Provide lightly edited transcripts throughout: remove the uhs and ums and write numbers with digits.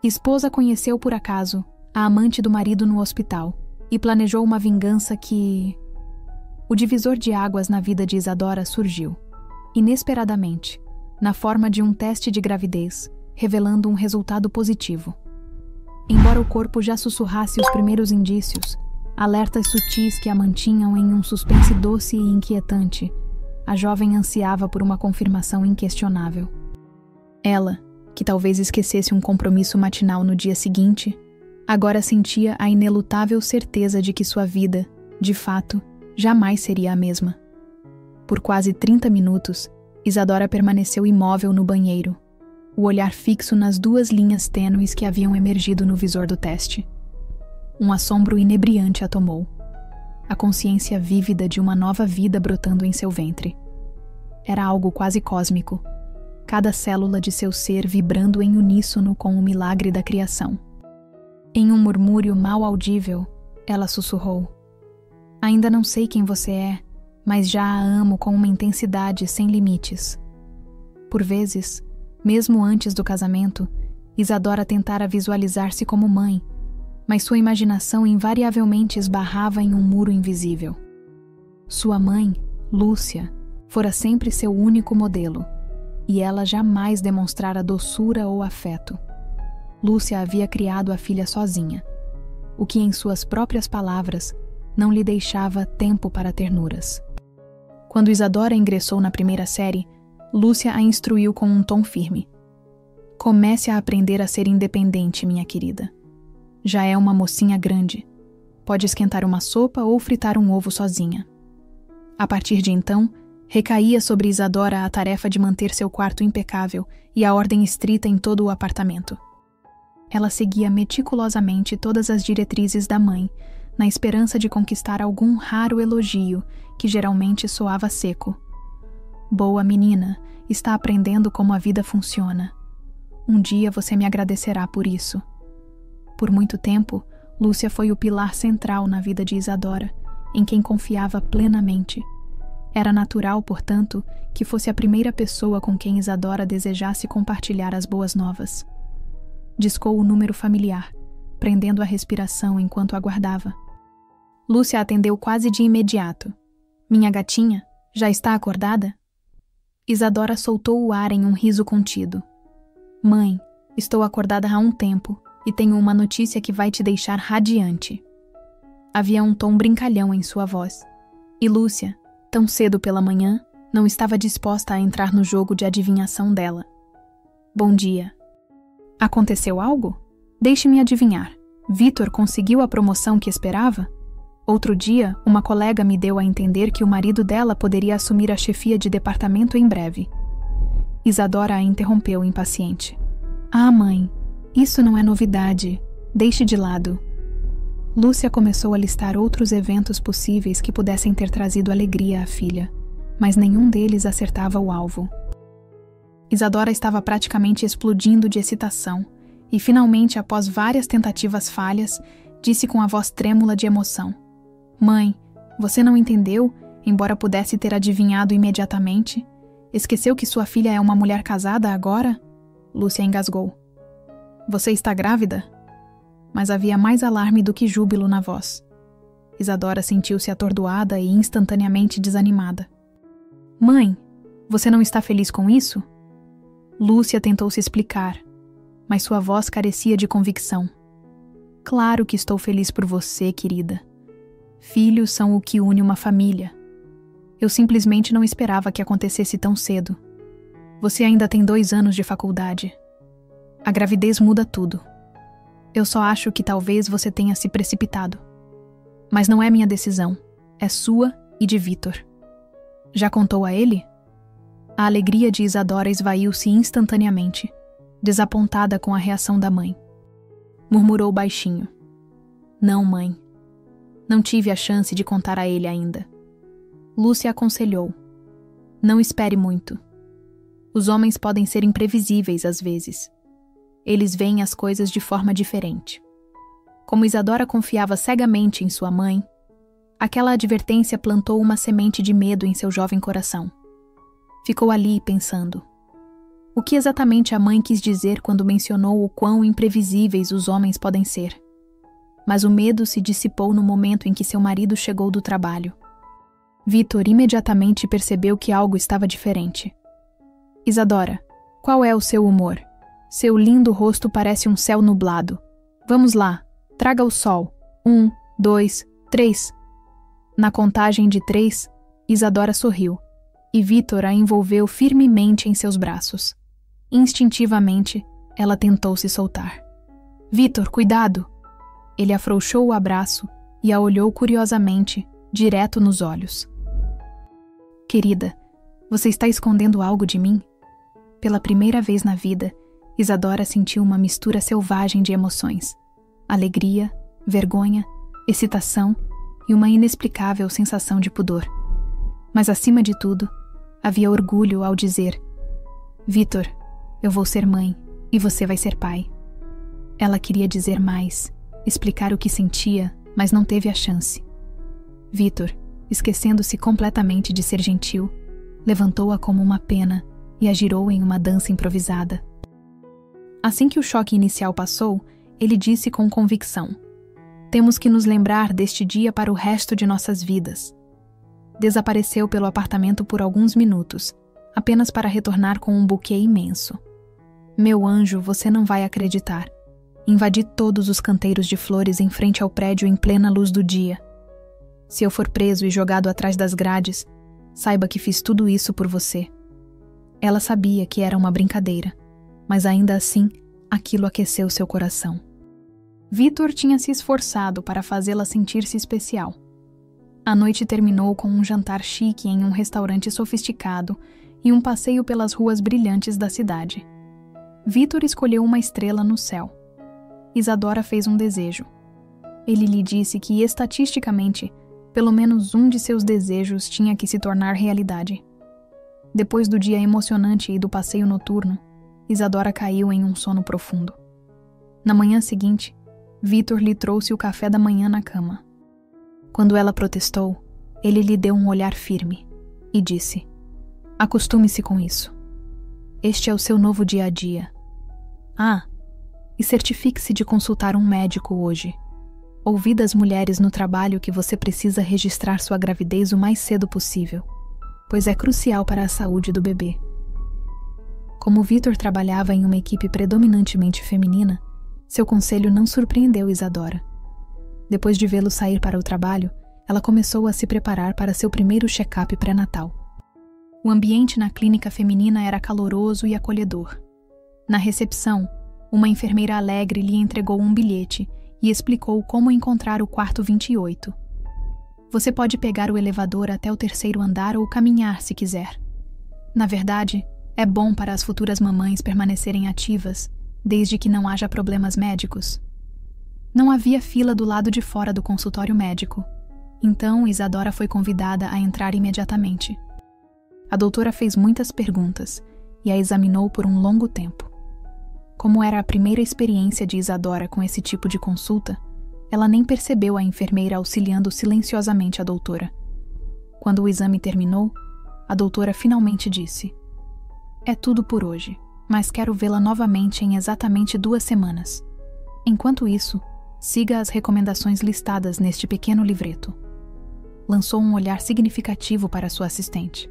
Esposa conheceu por acaso a amante do marido no hospital e planejou uma vingança que... O divisor de águas na vida de Isadora surgiu, inesperadamente, na forma de um teste de gravidez, revelando um resultado positivo. Embora o corpo já sussurrasse os primeiros indícios, alertas sutis que a mantinham em um suspense doce e inquietante, a jovem ansiava por uma confirmação inquestionável. Ela, que talvez esquecesse um compromisso matinal no dia seguinte, agora sentia a inelutável certeza de que sua vida, de fato, jamais seria a mesma. Por quase 30 minutos, Isadora permaneceu imóvel no banheiro, o olhar fixo nas 2 linhas tênues que haviam emergido no visor do teste. Um assombro inebriante a tomou, a consciência vívida de uma nova vida brotando em seu ventre. Era algo quase cósmico, cada célula de seu ser vibrando em uníssono com o milagre da criação. Em um murmúrio mal audível, ela sussurrou: "Ainda não sei quem você é, mas já a amo com uma intensidade sem limites." Por vezes, mesmo antes do casamento, Isadora tentara visualizar-se como mãe, mas sua imaginação invariavelmente esbarrava em um muro invisível. Sua mãe, Lúcia, fora sempre seu único modelo, e ela jamais demonstrara doçura ou afeto. Lúcia havia criado a filha sozinha, o que, em suas próprias palavras, não lhe deixava tempo para ternuras. Quando Isadora ingressou na primeira série, Lúcia a instruiu com um tom firme: "Comece a aprender a ser independente, minha querida. Já é uma mocinha grande. Pode esquentar uma sopa ou fritar um ovo sozinha." A partir de então, recaía sobre Isadora a tarefa de manter seu quarto impecável e a ordem estrita em todo o apartamento. Ela seguia meticulosamente todas as diretrizes da mãe, na esperança de conquistar algum raro elogio que geralmente soava seco. "Boa menina, está aprendendo como a vida funciona. Um dia você me agradecerá por isso." Por muito tempo, Lúcia foi o pilar central na vida de Isadora, em quem confiava plenamente. Era natural, portanto, que fosse a primeira pessoa com quem Isadora desejasse compartilhar as boas novas. Discou o número familiar, prendendo a respiração enquanto aguardava. Lúcia atendeu quase de imediato. "Minha gatinha, já está acordada?" Isadora soltou o ar em um riso contido. "Mãe, estou acordada há um tempo e tenho uma notícia que vai te deixar radiante." Havia um tom brincalhão em sua voz, e Lúcia, tão cedo pela manhã, não estava disposta a entrar no jogo de adivinhação dela. "Bom dia." "Aconteceu algo? Deixe-me adivinhar. Vitor conseguiu a promoção que esperava? Outro dia, uma colega me deu a entender que o marido dela poderia assumir a chefia de departamento em breve." Isadora a interrompeu impaciente. "Ah, mãe, isso não é novidade. Deixe de lado." Lúcia começou a listar outros eventos possíveis que pudessem ter trazido alegria à filha, mas nenhum deles acertava o alvo. Isadora estava praticamente explodindo de excitação e, finalmente, após várias tentativas falhas, disse com a voz trêmula de emoção: "Mãe, você não entendeu, embora pudesse ter adivinhado imediatamente? Esqueceu que sua filha é uma mulher casada agora?" Lúcia engasgou. "Você está grávida?" Mas havia mais alarme do que júbilo na voz. Isadora sentiu-se atordoada e instantaneamente desanimada. "Mãe, você não está feliz com isso?" Lúcia tentou se explicar, mas sua voz carecia de convicção. "Claro que estou feliz por você, querida. Filhos são o que une uma família. Eu simplesmente não esperava que acontecesse tão cedo. Você ainda tem 2 anos de faculdade. A gravidez muda tudo. Eu só acho que talvez você tenha se precipitado. Mas não é minha decisão, é sua e de Vitor." "Já contou a ele?" A alegria de Isadora esvaiu-se instantaneamente, desapontada com a reação da mãe. Murmurou baixinho: "Não, mãe. Não tive a chance de contar a ele ainda." Lúcia aconselhou: "Não espere muito. Os homens podem ser imprevisíveis às vezes. Eles veem as coisas de forma diferente." Como Isadora confiava cegamente em sua mãe, aquela advertência plantou uma semente de medo em seu jovem coração. Ficou ali pensando: O que exatamente a mãe quis dizer quando mencionou o quão imprevisíveis os homens podem ser? Mas o medo se dissipou no momento em que seu marido chegou do trabalho. Vitor imediatamente percebeu que algo estava diferente. Isadora, qual é o seu humor? Seu lindo rosto parece um céu nublado. Vamos lá, traga o sol. 1, 2, 3. Na contagem de 3, Isadora sorriu, e Vitor a envolveu firmemente em seus braços. Instintivamente, ela tentou se soltar. Vitor, cuidado! Ele afrouxou o abraço e a olhou curiosamente, direto nos olhos. Querida, você está escondendo algo de mim? Pela primeira vez na vida, Isadora sentiu uma mistura selvagem de emoções. Alegria, vergonha, excitação e uma inexplicável sensação de pudor. Mas acima de tudo, havia orgulho ao dizer: Vitor, eu vou ser mãe e você vai ser pai. Ela queria dizer mais, explicar o que sentia, mas não teve a chance. Vitor, esquecendo-se completamente de ser gentil, levantou-a como uma pena e a girou em uma dança improvisada. Assim que o choque inicial passou, ele disse com convicção: temos que nos lembrar deste dia para o resto de nossas vidas. Desapareceu pelo apartamento por alguns minutos, apenas para retornar com um buquê imenso. Meu anjo, você não vai acreditar. Invadi todos os canteiros de flores em frente ao prédio em plena luz do dia. Se eu for preso e jogado atrás das grades, saiba que fiz tudo isso por você. Ela sabia que era uma brincadeira, mas ainda assim, aquilo aqueceu seu coração. Vitor tinha se esforçado para fazê-la sentir-se especial. A noite terminou com um jantar chique em um restaurante sofisticado e um passeio pelas ruas brilhantes da cidade. Vitor escolheu uma estrela no céu. Isadora fez um desejo. Ele lhe disse que, estatisticamente, pelo menos um de seus desejos tinha que se tornar realidade. Depois do dia emocionante e do passeio noturno, Isadora caiu em um sono profundo. Na manhã seguinte, Vitor lhe trouxe o café da manhã na cama. Quando ela protestou, ele lhe deu um olhar firme e disse: acostume-se com isso. Este é o seu novo dia a dia. Ah, e certifique-se de consultar um médico hoje. Ouvi das mulheres no trabalho que você precisa registrar sua gravidez o mais cedo possível, pois é crucial para a saúde do bebê. Como Vitor trabalhava em uma equipe predominantemente feminina, seu conselho não surpreendeu Isadora. Depois de vê-lo sair para o trabalho, ela começou a se preparar para seu primeiro check-up pré-natal. O ambiente na clínica feminina era caloroso e acolhedor. Na recepção, uma enfermeira alegre lhe entregou um bilhete e explicou como encontrar o quarto 28. Você pode pegar o elevador até o 3º andar ou caminhar se quiser. Na verdade, é bom para as futuras mamães permanecerem ativas, desde que não haja problemas médicos. Não havia fila do lado de fora do consultório médico, então Isadora foi convidada a entrar imediatamente. A doutora fez muitas perguntas e a examinou por um longo tempo. Como era a primeira experiência de Isadora com esse tipo de consulta, ela nem percebeu a enfermeira auxiliando silenciosamente a doutora. Quando o exame terminou, a doutora finalmente disse: é tudo por hoje, mas quero vê-la novamente em exatamente 2 semanas. Enquanto isso, siga as recomendações listadas neste pequeno livreto. Lançou um olhar significativo para sua assistente.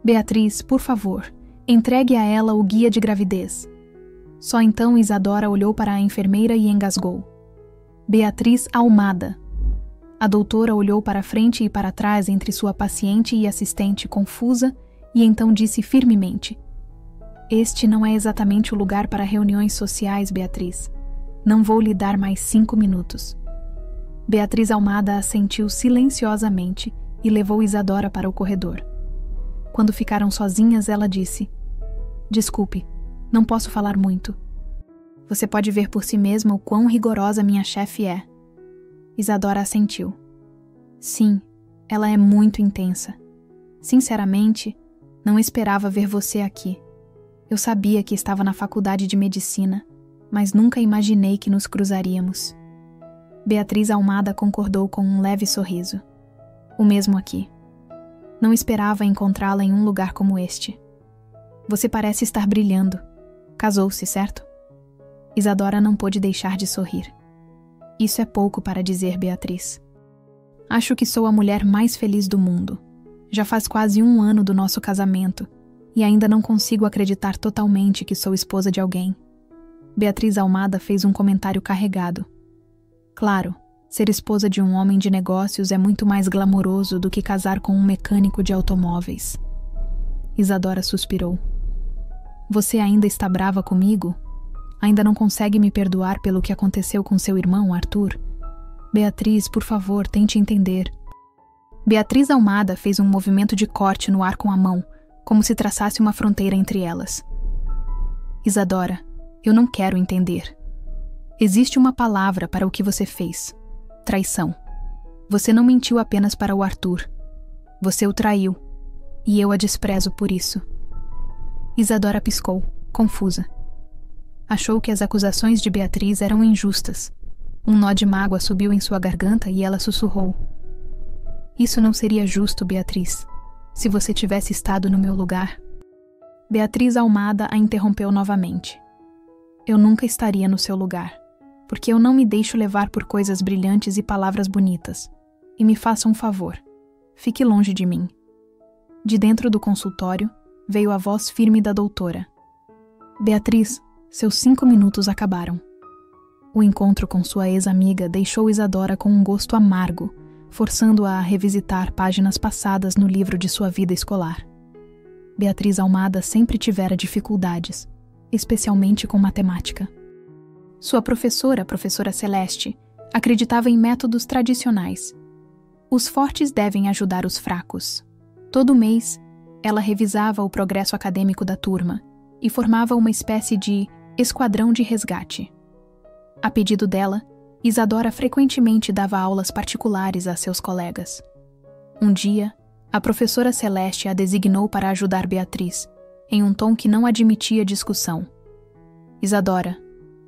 Beatriz, por favor, entregue a ela o guia de gravidez. Só então Isadora olhou para a enfermeira e engasgou. Beatriz Almada. A doutora olhou para frente e para trás entre sua paciente e assistente confusa e então disse firmemente: este não é exatamente o lugar para reuniões sociais, Beatriz. Não vou lhe dar mais 5 minutos. Beatriz Almada assentiu silenciosamente e levou Isadora para o corredor. Quando ficaram sozinhas, ela disse: desculpe, não posso falar muito. Você pode ver por si mesma o quão rigorosa minha chefe é. Isadora assentiu. Sim, ela é muito intensa. Sinceramente, não esperava ver você aqui. Eu sabia que estava na faculdade de medicina, mas nunca imaginei que nos cruzaríamos. Beatriz Almada concordou com um leve sorriso. O mesmo aqui. Não esperava encontrá-la em um lugar como este. Você parece estar brilhando. Casou-se, certo? Isadora não pôde deixar de sorrir. Isso é pouco para dizer, Beatriz. Acho que sou a mulher mais feliz do mundo. Já faz quase 1 ano do nosso casamento e ainda não consigo acreditar totalmente que sou esposa de alguém. Beatriz Almada fez um comentário carregado. Claro, ser esposa de um homem de negócios é muito mais glamouroso do que casar com um mecânico de automóveis. Isadora suspirou. Você ainda está brava comigo? Ainda não consegue me perdoar pelo que aconteceu com seu irmão, Arthur? Beatriz, por favor, tente entender. Beatriz Almada fez um movimento de corte no ar com a mão, como se traçasse uma fronteira entre elas. Isadora, eu não quero entender. Existe uma palavra para o que você fez. Traição. Você não mentiu apenas para o Arthur. Você o traiu. E eu a desprezo por isso. Isadora piscou, confusa. Achou que as acusações de Beatriz eram injustas. Um nó de mágoa subiu em sua garganta e ela sussurrou. Isso não seria justo, Beatriz, se você tivesse estado no meu lugar. Beatriz Almada a interrompeu novamente. Eu nunca estaria no seu lugar, porque eu não me deixo levar por coisas brilhantes e palavras bonitas. E me faça um favor. Fique longe de mim. De dentro do consultório, veio a voz firme da doutora. Beatriz, seus 5 minutos acabaram. O encontro com sua ex-amiga deixou Isadora com um gosto amargo, forçando-a a revisitar páginas passadas no livro de sua vida escolar. Beatriz Almada sempre tivera dificuldades, especialmente com matemática. Sua professora, a professora Celeste, acreditava em métodos tradicionais. Os fortes devem ajudar os fracos. Todo mês, ela revisava o progresso acadêmico da turma e formava uma espécie de esquadrão de resgate. A pedido dela, Isadora frequentemente dava aulas particulares a seus colegas. Um dia, a professora Celeste a designou para ajudar Beatriz, em um tom que não admitia discussão. Isadora,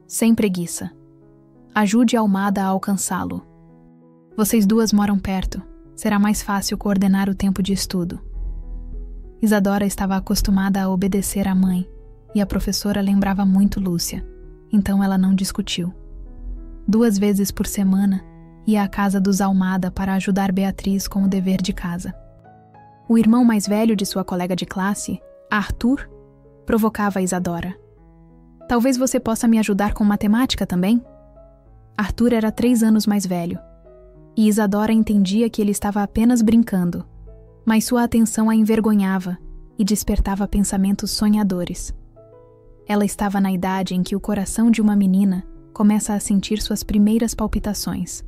sem preguiça. Ajude a Almada a alcançá-lo. Vocês duas moram perto. Será mais fácil coordenar o tempo de estudo. Isadora estava acostumada a obedecer à mãe, e a professora lembrava muito Lúcia, então ela não discutiu. 2 vezes por semana, ia à casa dos Almada para ajudar Beatriz com o dever de casa. O irmão mais velho de sua colega de classe, Arthur, provocava Isadora. Talvez você possa me ajudar com matemática também? Arthur era 3 anos mais velho, e Isadora entendia que ele estava apenas brincando, mas sua atenção a envergonhava e despertava pensamentos sonhadores. Ela estava na idade em que o coração de uma menina começa a sentir suas primeiras palpitações.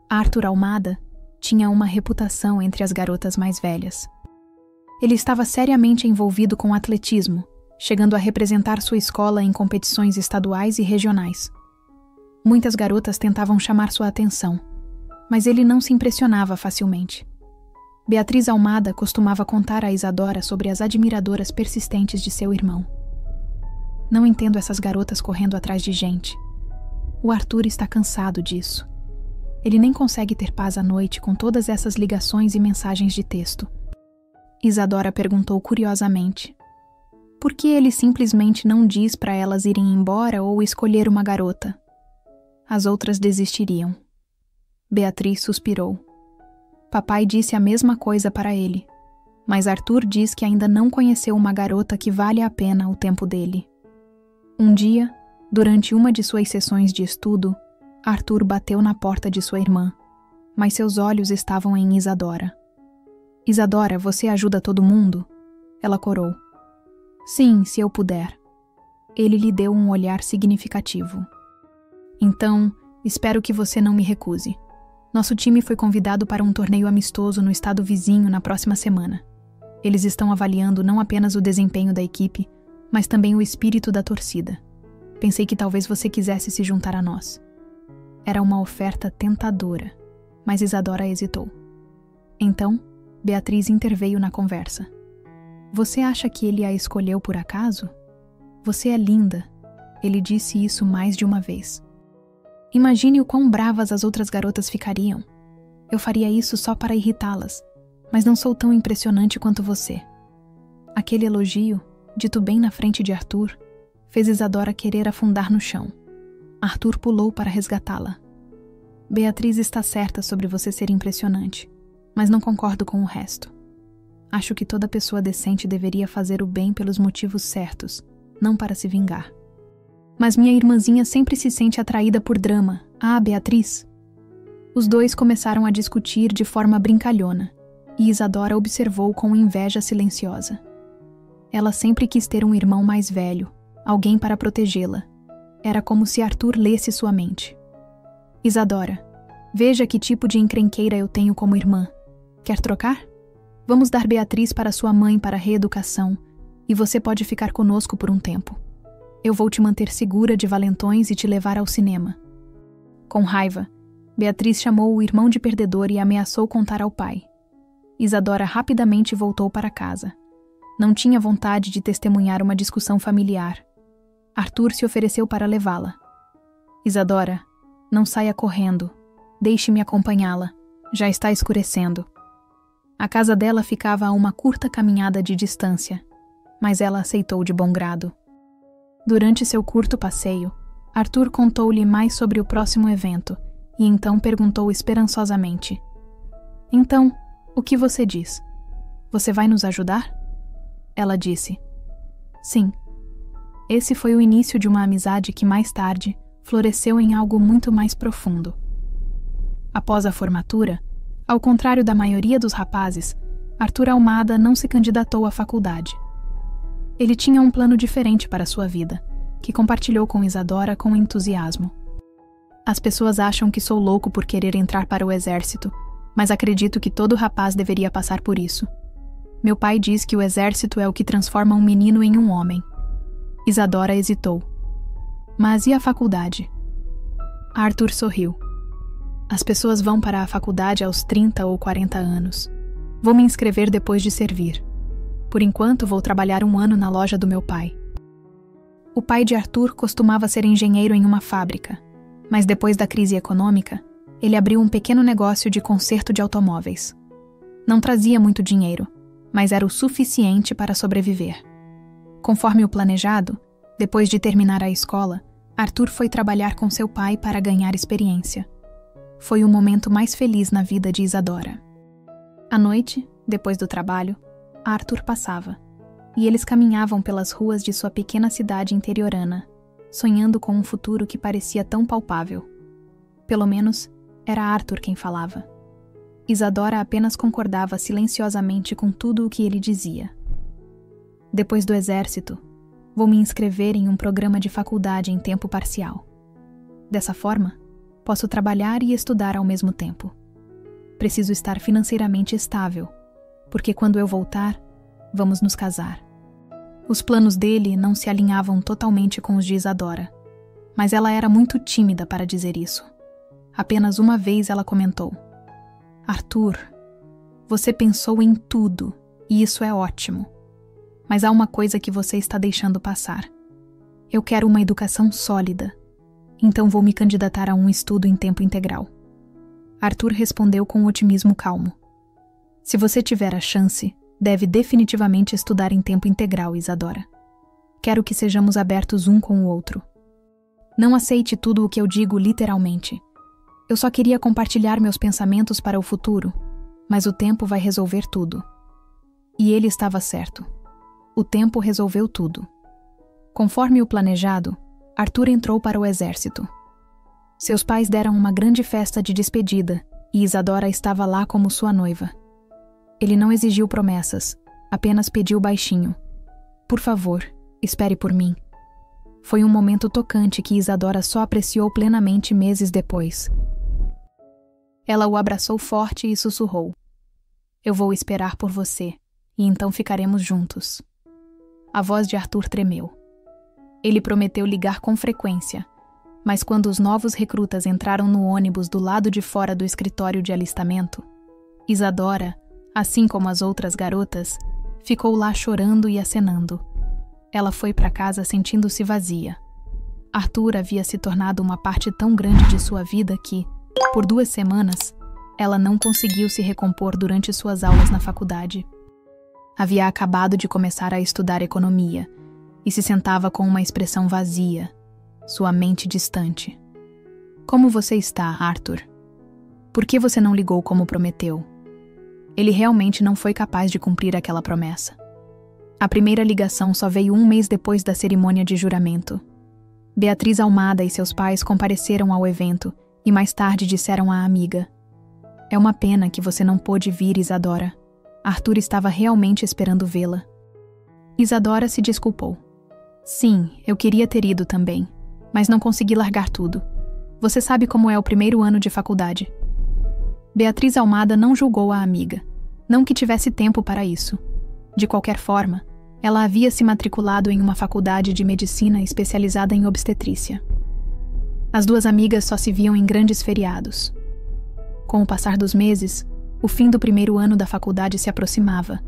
Arthur Almada tinha uma reputação entre as garotas mais velhas. Ele estava seriamente envolvido com atletismo, chegando a representar sua escola em competições estaduais e regionais. Muitas garotas tentavam chamar sua atenção, mas ele não se impressionava facilmente. Beatriz Almada costumava contar a Isadora sobre as admiradoras persistentes de seu irmão. Não entendo essas garotas correndo atrás de gente. O Arthur está cansado disso. Ele nem consegue ter paz à noite com todas essas ligações e mensagens de texto. Isadora perguntou curiosamente. Por que ele simplesmente não diz para elas irem embora ou escolher uma garota? As outras desistiriam. Beatriz suspirou. Papai disse a mesma coisa para ele, mas Arthur diz que ainda não conheceu uma garota que vale a pena o tempo dele. Um dia, durante uma de suas sessões de estudo, Arthur bateu na porta de sua irmã, mas seus olhos estavam em Isadora. Isadora, você ajuda todo mundo? Ela corou. Sim, se eu puder. Ele lhe deu um olhar significativo. Então, espero que você não me recuse. Nosso time foi convidado para um torneio amistoso no estado vizinho na próxima semana. Eles estão avaliando não apenas o desempenho da equipe, mas também o espírito da torcida. Pensei que talvez você quisesse se juntar a nós. Era uma oferta tentadora, mas Isadora hesitou. Então, Beatriz interveio na conversa. Você acha que ele a escolheu por acaso? Você é linda. Ele disse isso mais de uma vez. Imagine o quão bravas as outras garotas ficariam. Eu faria isso só para irritá-las, mas não sou tão impressionante quanto você. Aquele elogio, dito bem na frente de Arthur, fez Isadora querer afundar no chão. Arthur pulou para resgatá-la. Beatriz está certa sobre você ser impressionante, mas não concordo com o resto. Acho que toda pessoa decente deveria fazer o bem pelos motivos certos, não para se vingar. Mas minha irmãzinha sempre se sente atraída por drama. Ah, Beatriz! Os dois começaram a discutir de forma brincalhona, e Isadora observou com inveja silenciosa. Ela sempre quis ter um irmão mais velho, alguém para protegê-la. Era como se Arthur lesse sua mente. Isadora, veja que tipo de encrenqueira eu tenho como irmã. Quer trocar? Vamos dar Beatriz para sua mãe para reeducação, e você pode ficar conosco por um tempo. Eu vou te manter segura de valentões e te levar ao cinema. Com raiva, Beatriz chamou o irmão de perdedor e ameaçou contar ao pai. Isadora rapidamente voltou para casa. Não tinha vontade de testemunhar uma discussão familiar. Arthur se ofereceu para levá-la. Isadora, não saia correndo. Deixe-me acompanhá-la. Já está escurecendo. A casa dela ficava a uma curta caminhada de distância, mas ela aceitou de bom grado. Durante seu curto passeio, Arthur contou-lhe mais sobre o próximo evento e então perguntou esperançosamente: Então, o que você diz? Você vai nos ajudar? Ela disse: Sim. Esse foi o início de uma amizade que mais tarde floresceu em algo muito mais profundo. Após a formatura, ao contrário da maioria dos rapazes, Arthur Almada não se candidatou à faculdade. Ele tinha um plano diferente para sua vida, que compartilhou com Isadora com entusiasmo. As pessoas acham que sou louco por querer entrar para o exército, mas acredito que todo rapaz deveria passar por isso. Meu pai diz que o exército é o que transforma um menino em um homem. Isadora hesitou. Mas e a faculdade? Arthur sorriu. As pessoas vão para a faculdade aos 30 ou 40 anos. Vou me inscrever depois de servir. Por enquanto, vou trabalhar 1 ano na loja do meu pai. O pai de Arthur costumava ser engenheiro em uma fábrica, mas depois da crise econômica, ele abriu um pequeno negócio de conserto de automóveis. Não trazia muito dinheiro, mas era o suficiente para sobreviver. Conforme o planejado, depois de terminar a escola, Arthur foi trabalhar com seu pai para ganhar experiência. Foi o momento mais feliz na vida de Isadora. À noite, depois do trabalho, Arthur passava, e eles caminhavam pelas ruas de sua pequena cidade interiorana, sonhando com um futuro que parecia tão palpável. Pelo menos, era Arthur quem falava. Isadora apenas concordava silenciosamente com tudo o que ele dizia. Depois do exército, vou me inscrever em um programa de faculdade em tempo parcial. Dessa forma, posso trabalhar e estudar ao mesmo tempo. Preciso estar financeiramente estável, porque quando eu voltar, vamos nos casar. Os planos dele não se alinhavam totalmente com os de Isadora, mas ela era muito tímida para dizer isso. Apenas uma vez ela comentou: Arthur, você pensou em tudo, e isso é ótimo. Mas há uma coisa que você está deixando passar. Eu quero uma educação sólida, então vou me candidatar a um estudo em tempo integral. Arthur respondeu com otimismo calmo: Se você tiver a chance, deve definitivamente estudar em tempo integral, Isadora. Quero que sejamos abertos um com o outro. Não aceite tudo o que eu digo literalmente. Eu só queria compartilhar meus pensamentos para o futuro, mas o tempo vai resolver tudo. E ele estava certo. O tempo resolveu tudo. Conforme o planejado, Arthur entrou para o exército. Seus pais deram uma grande festa de despedida e Isadora estava lá como sua noiva. Ele não exigiu promessas, apenas pediu baixinho: Por favor, espere por mim. Foi um momento tocante que Isadora só apreciou plenamente meses depois. Ela o abraçou forte e sussurrou: Eu vou esperar por você, e então ficaremos juntos. A voz de Arthur tremeu. Ele prometeu ligar com frequência, mas quando os novos recrutas entraram no ônibus do lado de fora do escritório de alistamento, Isadora, assim como as outras garotas, ficou lá chorando e acenando. Ela foi para casa sentindo-se vazia. Arthur havia se tornado uma parte tão grande de sua vida que, por 2 semanas, ela não conseguiu se recompor durante suas aulas na faculdade. Havia acabado de começar a estudar economia e se sentava com uma expressão vazia, sua mente distante. Como você está, Arthur? Por que você não ligou como prometeu? Ele realmente não foi capaz de cumprir aquela promessa. A primeira ligação só veio 1 mês depois da cerimônia de juramento. Beatriz Almada e seus pais compareceram ao evento e mais tarde disseram à amiga: "É uma pena que você não pôde vir, Isadora. Arthur estava realmente esperando vê-la." Isadora se desculpou. "Sim, eu queria ter ido também, mas não consegui largar tudo. Você sabe como é o primeiro ano de faculdade." Beatriz Almada não julgou a amiga. Não que tivesse tempo para isso. De qualquer forma, ela havia se matriculado em uma faculdade de medicina especializada em obstetrícia. As duas amigas só se viam em grandes feriados. Com o passar dos meses, o fim do primeiro ano da faculdade se aproximava,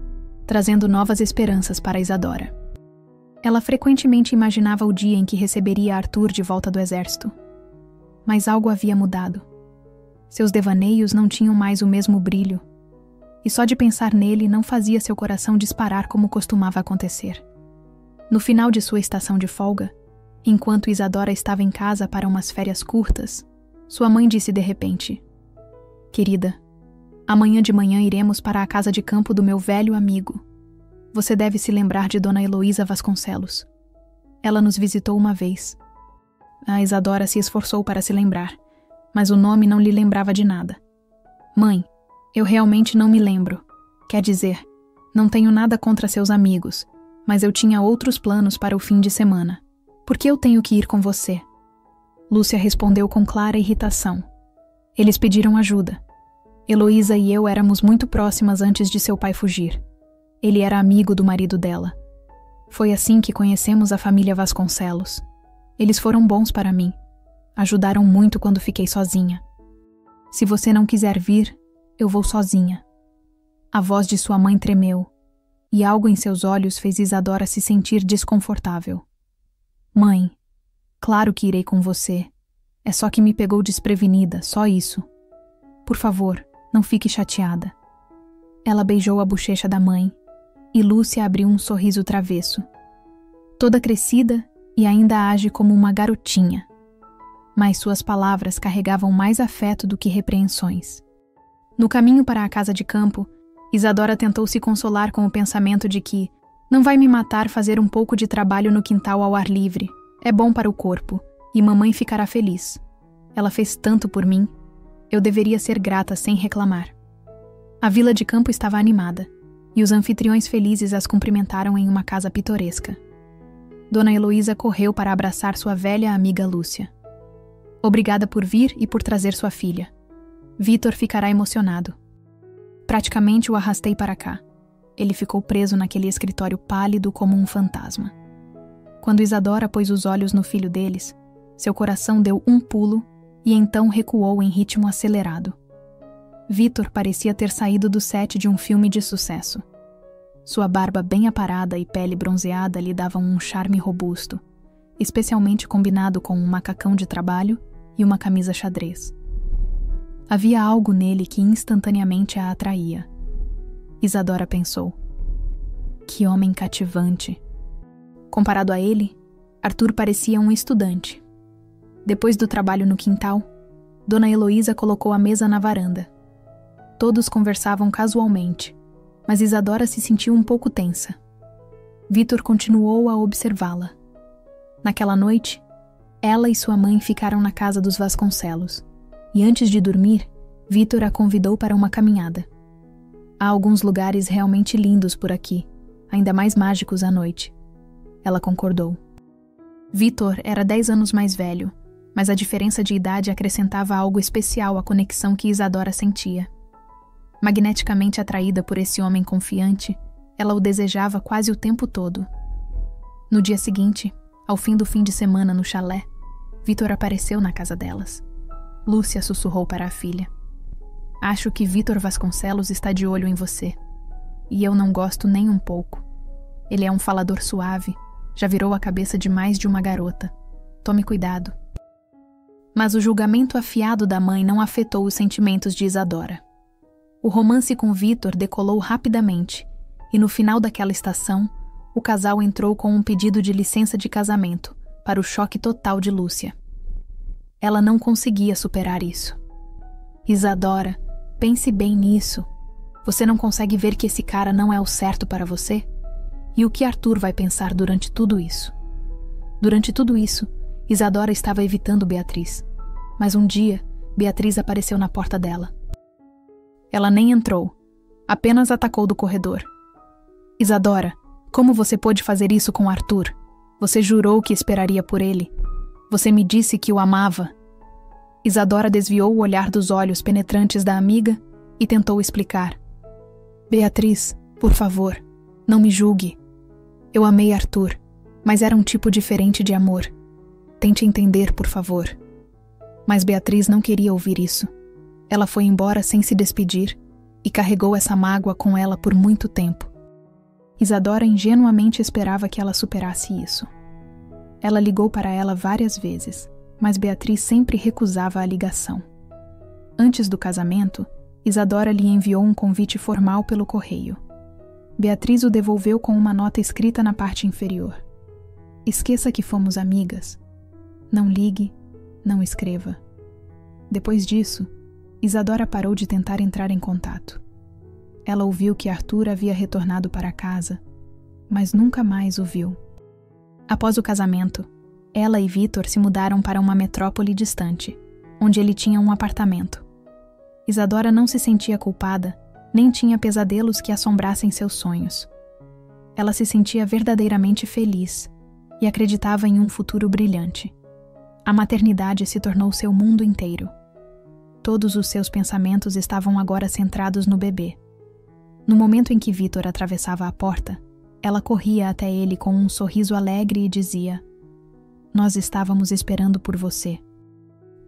trazendo novas esperanças para Isadora. Ela frequentemente imaginava o dia em que receberia Arthur de volta do exército. Mas algo havia mudado. Seus devaneios não tinham mais o mesmo brilho, e só de pensar nele não fazia seu coração disparar como costumava acontecer. No final de sua estação de folga, enquanto Isadora estava em casa para umas férias curtas, sua mãe disse de repente: "Querida, amanhã de manhã iremos para a casa de campo do meu velho amigo. Você deve se lembrar de Dona Heloísa Vasconcelos. Ela nos visitou uma vez." A Isadora se esforçou para se lembrar, mas o nome não lhe lembrava de nada. "Mãe, eu realmente não me lembro. Quer dizer, não tenho nada contra seus amigos, mas eu tinha outros planos para o fim de semana. Por que eu tenho que ir com você?" Lúcia respondeu com clara irritação. "Eles pediram ajuda. Heloísa e eu éramos muito próximas antes de seu pai fugir. Ele era amigo do marido dela. Foi assim que conhecemos a família Vasconcelos. Eles foram bons para mim. Ajudaram muito quando fiquei sozinha. Se você não quiser vir, eu vou sozinha." A voz de sua mãe tremeu, e algo em seus olhos fez Isadora se sentir desconfortável. "Mãe, claro que irei com você. É só que me pegou desprevenida, só isso. Por favor, não fique chateada." Ela beijou a bochecha da mãe, e Lúcia abriu um sorriso travesso. Toda crescida e ainda age como uma garotinha. Mas suas palavras carregavam mais afeto do que repreensões. No caminho para a casa de campo, Isadora tentou se consolar com o pensamento de que "não vai me matar fazer um pouco de trabalho no quintal ao ar livre. É bom para o corpo, e mamãe ficará feliz. Ela fez tanto por mim. Eu deveria ser grata sem reclamar." A vila de campo estava animada, e os anfitriões felizes as cumprimentaram em uma casa pitoresca. Dona Heloísa correu para abraçar sua velha amiga Lúcia. "Obrigada por vir e por trazer sua filha. Vítor ficará emocionado." Praticamente o arrastei para cá. Ele ficou preso naquele escritório pálido como um fantasma. Quando Isadora pôs os olhos no filho deles, seu coração deu um pulo e então recuou em ritmo acelerado. Vítor parecia ter saído do set de um filme de sucesso. Sua barba bem aparada e pele bronzeada lhe davam um charme robusto, especialmente combinado com um macacão de trabalho e uma camisa xadrez. Havia algo nele que instantaneamente a atraía. Isadora pensou: "Que homem cativante." Comparado a ele, Arthur parecia um estudante. Depois do trabalho no quintal, Dona Heloísa colocou a mesa na varanda. Todos conversavam casualmente, mas Isadora se sentiu um pouco tensa. Vítor continuou a observá-la. Naquela noite, ela e sua mãe ficaram na casa dos Vasconcelos, e antes de dormir, Vítor a convidou para uma caminhada. "Há alguns lugares realmente lindos por aqui, ainda mais mágicos à noite." Ela concordou. Vítor era 10 anos mais velho, mas a diferença de idade acrescentava algo especial à conexão que Isadora sentia. Magneticamente atraída por esse homem confiante, ela o desejava quase o tempo todo. No dia seguinte, ao fim do fim de semana no chalé, Vítor apareceu na casa delas. Lúcia sussurrou para a filha: "Acho que Vítor Vasconcelos está de olho em você. E eu não gosto nem um pouco. Ele é um falador suave, já virou a cabeça de mais de uma garota. Tome cuidado." Mas o julgamento afiado da mãe não afetou os sentimentos de Isadora. O romance com Vítor decolou rapidamente, e no final daquela estação, o casal entrou com um pedido de licença de casamento para o choque total de Lúcia. Ela não conseguia superar isso. Isadora, pense bem nisso. Você não consegue ver que esse cara não é o certo para você? E o que Arthur vai pensar durante tudo isso? Durante tudo isso, Isadora estava evitando Beatriz. Mas um dia, Beatriz apareceu na porta dela. Ela nem entrou, apenas atacou do corredor. Isadora, como você pôde fazer isso com Arthur? Você jurou que esperaria por ele. Você me disse que o amava. Isadora desviou o olhar dos olhos penetrantes da amiga e tentou explicar. Beatriz, por favor, não me julgue. Eu amei Arthur, mas era um tipo diferente de amor. Tente entender, por favor. Mas Beatriz não queria ouvir isso. Ela foi embora sem se despedir e carregou essa mágoa com ela por muito tempo. Isadora ingenuamente esperava que ela superasse isso. Ela ligou para ela várias vezes, mas Beatriz sempre recusava a ligação. Antes do casamento, Isadora lhe enviou um convite formal pelo correio. Beatriz o devolveu com uma nota escrita na parte inferior. Esqueça que fomos amigas. Não ligue, não escreva. Depois disso, Isadora parou de tentar entrar em contato. Ela ouviu que Arthur havia retornado para casa, mas nunca mais o viu. Após o casamento, ela e Vitor se mudaram para uma metrópole distante, onde ele tinha um apartamento. Isadora não se sentia culpada, nem tinha pesadelos que assombrassem seus sonhos. Ela se sentia verdadeiramente feliz e acreditava em um futuro brilhante. A maternidade se tornou seu mundo inteiro. Todos os seus pensamentos estavam agora centrados no bebê. No momento em que Vitor atravessava a porta, ela corria até ele com um sorriso alegre e dizia: Nós estávamos esperando por você.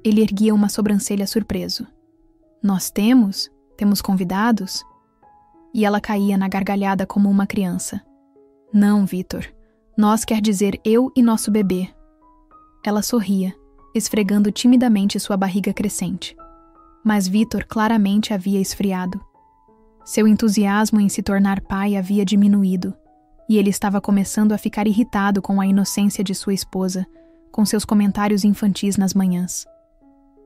Ele erguia uma sobrancelha surpreso. Nós temos? Temos convidados? E ela caía na gargalhada como uma criança. Não, Vitor. Nós quer dizer eu e nosso bebê. Ela sorria, esfregando timidamente sua barriga crescente. Mas Vitor claramente havia esfriado. Seu entusiasmo em se tornar pai havia diminuído, e ele estava começando a ficar irritado com a inocência de sua esposa, com seus comentários infantis nas manhãs.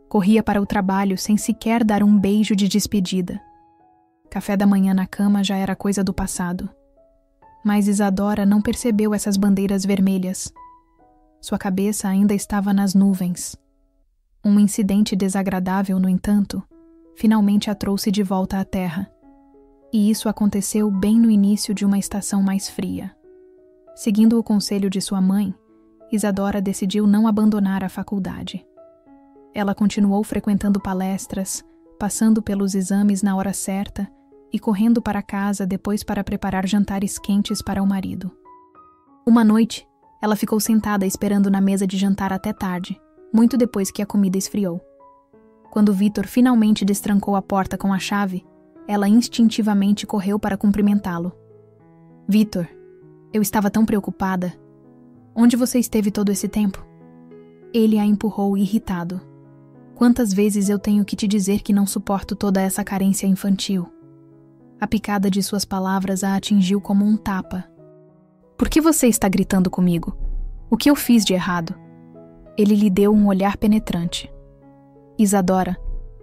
Corria para o trabalho sem sequer dar um beijo de despedida. Café da manhã na cama já era coisa do passado. Mas Isadora não percebeu essas bandeiras vermelhas. Sua cabeça ainda estava nas nuvens. Um incidente desagradável, no entanto, finalmente a trouxe de volta à terra. E isso aconteceu bem no início de uma estação mais fria. Seguindo o conselho de sua mãe, Isadora decidiu não abandonar a faculdade. Ela continuou frequentando palestras, passando pelos exames na hora certa e correndo para casa depois para preparar jantares quentes para o marido. Uma noite, ela ficou sentada esperando na mesa de jantar até tarde, muito depois que a comida esfriou. Quando Vitor finalmente destrancou a porta com a chave, ela instintivamente correu para cumprimentá-lo. Vitor, eu estava tão preocupada. Onde você esteve todo esse tempo? Ele a empurrou irritado. Quantas vezes eu tenho que te dizer que não suporto toda essa carência infantil? A picada de suas palavras a atingiu como um tapa. Por que você está gritando comigo? O que eu fiz de errado? Ele lhe deu um olhar penetrante. Isadora,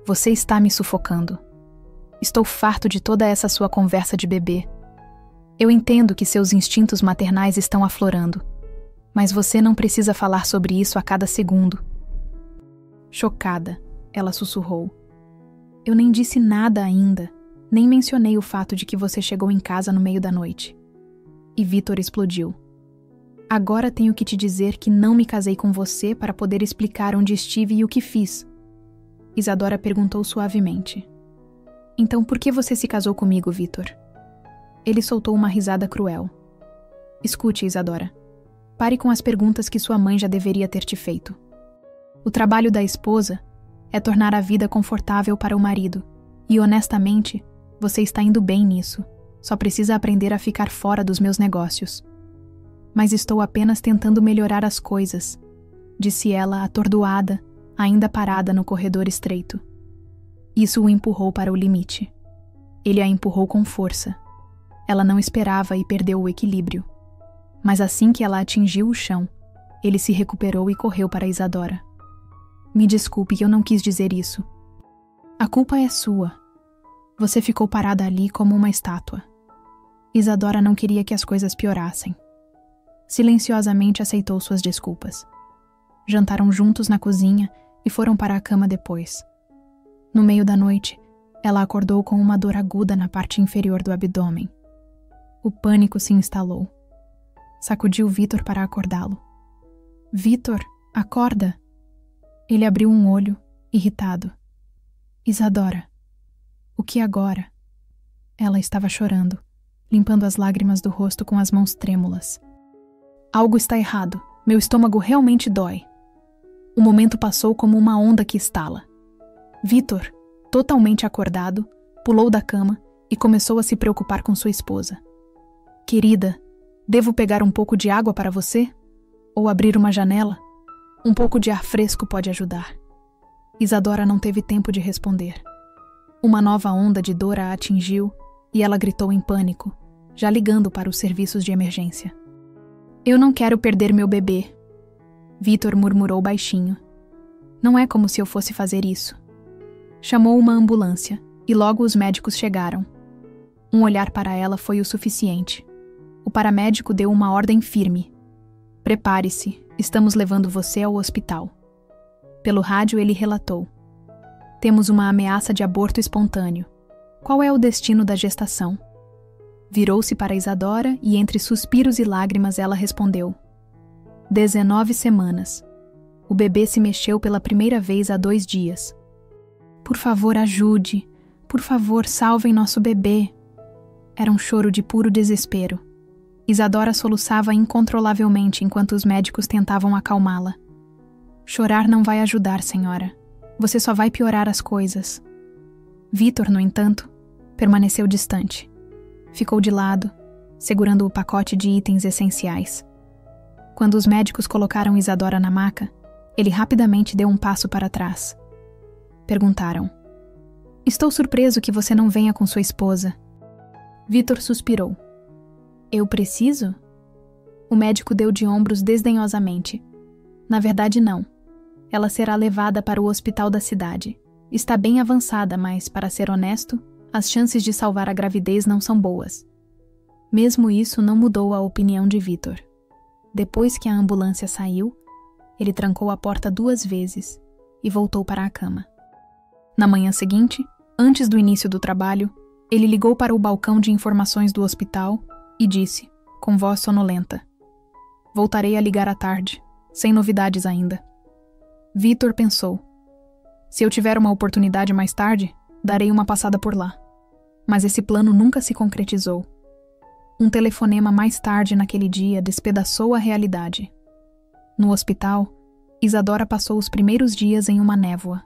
você está me sufocando. Estou farto de toda essa sua conversa de bebê. Eu entendo que seus instintos maternais estão aflorando, mas você não precisa falar sobre isso a cada segundo. Chocada, ela sussurrou. Eu nem disse nada ainda, nem mencionei o fato de que você chegou em casa no meio da noite. E Vitor explodiu. Agora tenho que te dizer que não me casei com você para poder explicar onde estive e o que fiz. Isadora perguntou suavemente. Então por que você se casou comigo, Vitor? Ele soltou uma risada cruel. Escute, Isadora. Pare com as perguntas que sua mãe já deveria ter te feito. O trabalho da esposa é tornar a vida confortável para o marido. E honestamente, você está indo bem nisso. Só precisa aprender a ficar fora dos meus negócios. Mas estou apenas tentando melhorar as coisas, disse ela, atordoada, ainda parada no corredor estreito. Isso o empurrou para o limite. Ele a empurrou com força. Ela não esperava e perdeu o equilíbrio. Mas assim que ela atingiu o chão, ele se recuperou e correu para Isadora. Me desculpe, eu não quis dizer isso. A culpa é sua. Você ficou parada ali como uma estátua. Isadora não queria que as coisas piorassem. Silenciosamente aceitou suas desculpas. Jantaram juntos na cozinha e foram para a cama depois. No meio da noite, ela acordou com uma dor aguda na parte inferior do abdômen. O pânico se instalou. Sacudiu Vitor para acordá-lo. Vitor, acorda! Ele abriu um olho, irritado. Isadora, o que agora? Ela estava chorando, limpando as lágrimas do rosto com as mãos trêmulas. Algo está errado. Meu estômago realmente dói. O momento passou como uma onda que estala. Vitor, totalmente acordado, pulou da cama e começou a se preocupar com sua esposa. Querida, devo pegar um pouco de água para você? Ou abrir uma janela? Um pouco de ar fresco pode ajudar. Isadora não teve tempo de responder. Uma nova onda de dor a atingiu e ela gritou em pânico, já ligando para os serviços de emergência. Eu não quero perder meu bebê. Vitor murmurou baixinho. Não é como se eu fosse fazer isso. Chamou uma ambulância e logo os médicos chegaram. Um olhar para ela foi o suficiente. O paramédico deu uma ordem firme. Prepare-se, estamos levando você ao hospital. Pelo rádio ele relatou. Temos uma ameaça de aborto espontâneo. Qual é o destino da gestação? Virou-se para Isadora e entre suspiros e lágrimas ela respondeu. 19 semanas. O bebê se mexeu pela primeira vez há 2 dias. Por favor, ajude. Por favor, salvem nosso bebê. Era um choro de puro desespero. Isadora soluçava incontrolavelmente enquanto os médicos tentavam acalmá-la. Chorar não vai ajudar, senhora. Você só vai piorar as coisas. Vitor, no entanto, permaneceu distante. Ficou de lado, segurando o pacote de itens essenciais. Quando os médicos colocaram Isadora na maca, ele rapidamente deu um passo para trás. Perguntaram. Estou surpreso que você não venha com sua esposa. Vitor suspirou. Eu preciso? O médico deu de ombros desdenhosamente. Na verdade, não. Ela será levada para o hospital da cidade. Está bem avançada, mas, para ser honesto, as chances de salvar a gravidez não são boas. Mesmo isso não mudou a opinião de Vitor. Depois que a ambulância saiu, ele trancou a porta 2 vezes e voltou para a cama. Na manhã seguinte, antes do início do trabalho, ele ligou para o balcão de informações do hospital e disse, com voz sonolenta, voltarei a ligar à tarde, sem novidades ainda. Vitor pensou, se eu tiver uma oportunidade mais tarde, darei uma passada por lá. Mas esse plano nunca se concretizou. Um telefonema mais tarde naquele dia despedaçou a realidade. No hospital, Isadora passou os primeiros dias em uma névoa.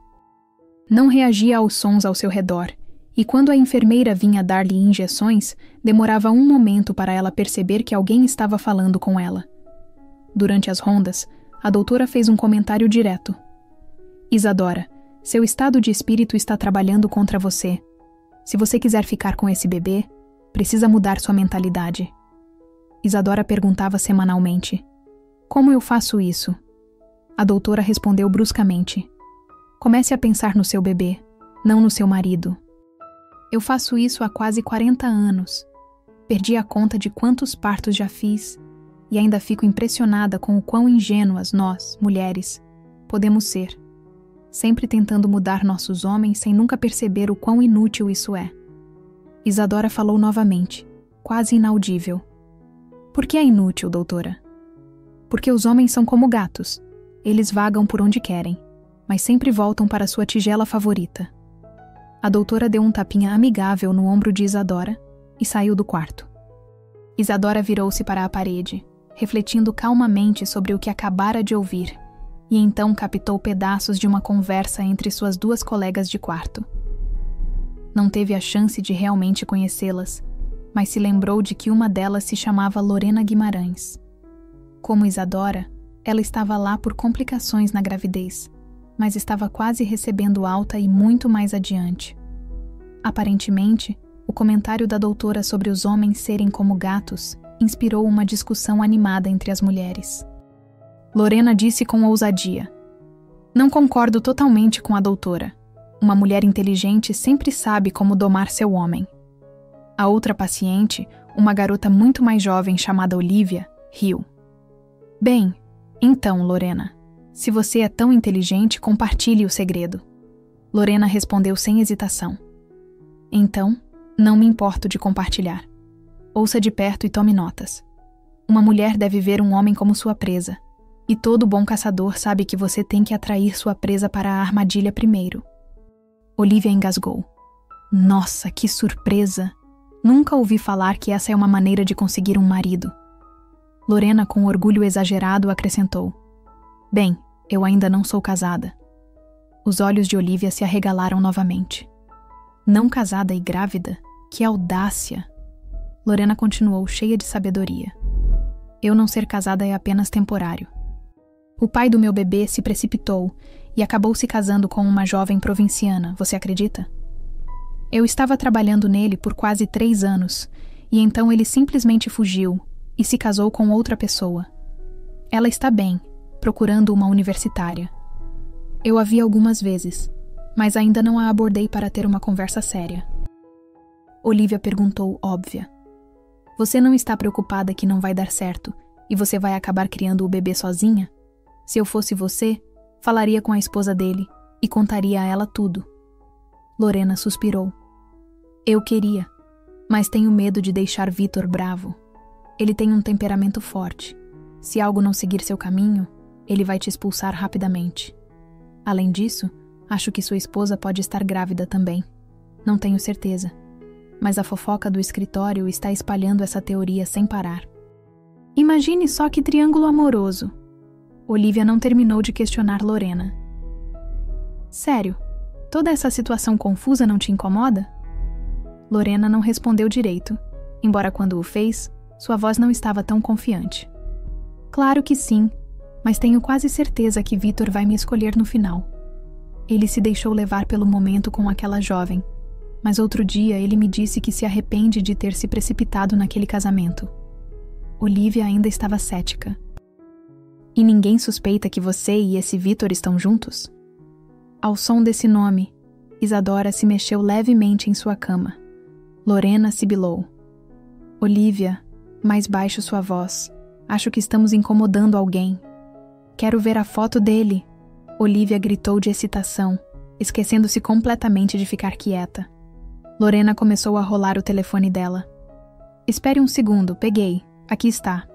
Não reagia aos sons ao seu redor, e quando a enfermeira vinha dar-lhe injeções, demorava um momento para ela perceber que alguém estava falando com ela. Durante as rondas, a doutora fez um comentário direto. Isadora, seu estado de espírito está trabalhando contra você. Se você quiser ficar com esse bebê, precisa mudar sua mentalidade. Isadora perguntava semanalmente. Como eu faço isso? A doutora respondeu bruscamente. Comece a pensar no seu bebê, não no seu marido. Eu faço isso há quase 40 anos. Perdi a conta de quantos partos já fiz e ainda fico impressionada com o quão ingênuas nós, mulheres, podemos ser. Sempre tentando mudar nossos homens sem nunca perceber o quão inútil isso é. Isadora falou novamente, quase inaudível. Por que é inútil, doutora? Porque os homens são como gatos. Eles vagam por onde querem, mas sempre voltam para sua tigela favorita. A doutora deu um tapinha amigável no ombro de Isadora e saiu do quarto. Isadora virou-se para a parede, refletindo calmamente sobre o que acabara de ouvir, e então captou pedaços de uma conversa entre suas 2 colegas de quarto. Não teve a chance de realmente conhecê-las, mas se lembrou de que uma delas se chamava Lorena Guimarães. Como Isadora, ela estava lá por complicações na gravidez, mas estava quase recebendo alta e muito mais adiante. Aparentemente, O comentário da doutora sobre os homens serem como gatos inspirou uma discussão animada entre as mulheres. Lorena disse com ousadia: "Não concordo totalmente com a doutora. Uma mulher inteligente sempre sabe como domar seu homem." A outra paciente, uma garota muito mais jovem chamada Olivia, riu. "Bem, então, Lorena, se você é tão inteligente, compartilhe o segredo." Lorena respondeu sem hesitação. "Então, não me importo de compartilhar. Ouça de perto e tome notas. Uma mulher deve ver um homem como sua presa, e todo bom caçador sabe que você tem que atrair sua presa para a armadilha primeiro." Olivia engasgou. "Nossa, que surpresa! Nunca ouvi falar que essa é uma maneira de conseguir um marido." Lorena, com orgulho exagerado, acrescentou: "Bem, eu ainda não sou casada." Os olhos de Olivia se arregalaram novamente. "Não casada e grávida? Que audácia!" Lorena continuou cheia de sabedoria. "Eu não ser casada é apenas temporário. O pai do meu bebê se precipitou e acabou se casando com uma jovem provinciana, você acredita? Eu estava trabalhando nele por quase 3 anos, e então ele simplesmente fugiu e se casou com outra pessoa. Ela está bem, procurando uma universitária. Eu a vi algumas vezes, mas ainda não a abordei para ter uma conversa séria." Olivia perguntou, óbvia: "Você não está preocupada que não vai dar certo e você vai acabar criando o bebê sozinha? Se eu fosse você, falaria com a esposa dele e contaria a ela tudo." Lorena suspirou. "Eu queria, mas tenho medo de deixar Vitor bravo. Ele tem um temperamento forte. Se algo não seguir seu caminho, ele vai te expulsar rapidamente. Além disso, acho que sua esposa pode estar grávida também. Não tenho certeza, mas a fofoca do escritório está espalhando essa teoria sem parar." "Imagine só que triângulo amoroso." Olivia não terminou de questionar Lorena. "Sério, toda essa situação confusa não te incomoda?" Lorena não respondeu direito, embora quando o fez, sua voz não estava tão confiante. "Claro que sim, mas tenho quase certeza que Vitor vai me escolher no final. Ele se deixou levar pelo momento com aquela jovem, mas outro dia ele me disse que se arrepende de ter se precipitado naquele casamento." Olivia ainda estava cética. "E ninguém suspeita que você e esse Vitor estão juntos?" Ao som desse nome, Isadora se mexeu levemente em sua cama. Lorena sibilou: "Olivia, mais baixo sua voz. Acho que estamos incomodando alguém." "Quero ver a foto dele!" Olivia gritou de excitação, esquecendo-se completamente de ficar quieta. Lorena começou a rolar o telefone dela. "Espere um segundo, peguei. Aqui está."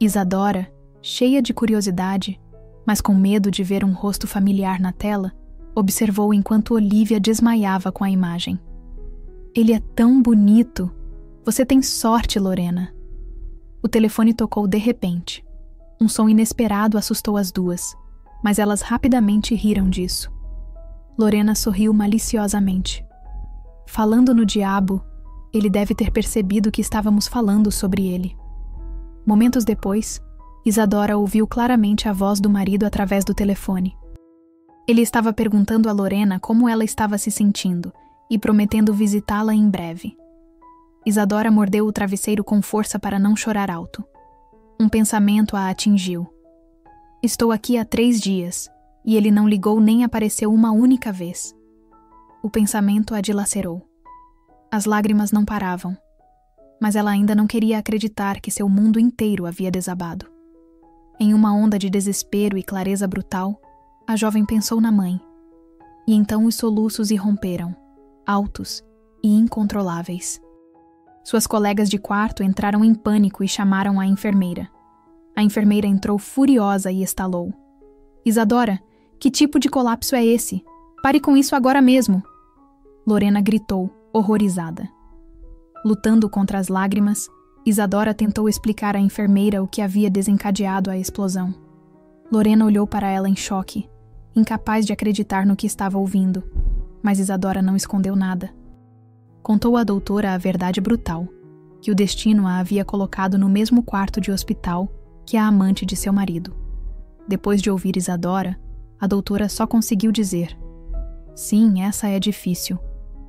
Isadora, cheia de curiosidade, mas com medo de ver um rosto familiar na tela, observou enquanto Olivia desmaiava com a imagem. "Ele é tão bonito! Você tem sorte, Lorena." O telefone tocou de repente. Um som inesperado assustou as duas, mas elas rapidamente riram disso. Lorena sorriu maliciosamente. "Falando no diabo, ele deve ter percebido que estávamos falando sobre ele." Momentos depois, Isadora ouviu claramente a voz do marido através do telefone. Ele estava perguntando a Lorena como ela estava se sentindo e prometendo visitá-la em breve. Isadora mordeu o travesseiro com força para não chorar alto. Um pensamento a atingiu. "Estou aqui há 3 dias, e ele não ligou nem apareceu uma única vez." O pensamento a dilacerou. As lágrimas não paravam, mas ela ainda não queria acreditar que seu mundo inteiro havia desabado. Em uma onda de desespero e clareza brutal, a jovem pensou na mãe. E então os soluços irromperam, altos e incontroláveis. Suas colegas de quarto entraram em pânico e chamaram a enfermeira. A enfermeira entrou furiosa e estalou: "Isadora, que tipo de colapso é esse? Pare com isso agora mesmo!" Lorena gritou, horrorizada. Lutando contra as lágrimas, Isadora tentou explicar à enfermeira o que havia desencadeado a explosão. Lorena olhou para ela em choque, incapaz de acreditar no que estava ouvindo, mas Isadora não escondeu nada. Contou à doutora a verdade brutal, que o destino a havia colocado no mesmo quarto de hospital que a amante de seu marido. Depois de ouvir Isadora, a doutora só conseguiu dizer: "Sim, essa é difícil,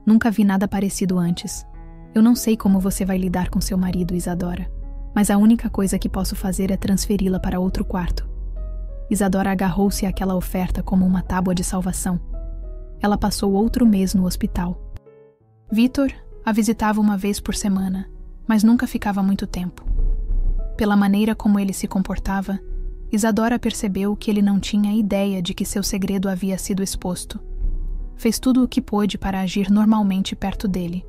Nunca vi nada parecido antes. Eu não sei como você vai lidar com seu marido, Isadora, mas a única coisa que posso fazer é transferi-la para outro quarto. Isadora agarrou-se àquela oferta como uma tábua de salvação. Ela passou outro mês no hospital. Vitor a visitava uma vez por semana, mas nunca ficava muito tempo. Pela maneira como ele se comportava, Isadora percebeu que ele não tinha ideia de que seu segredo havia sido exposto. Fez tudo o que pôde para agir normalmente perto dele.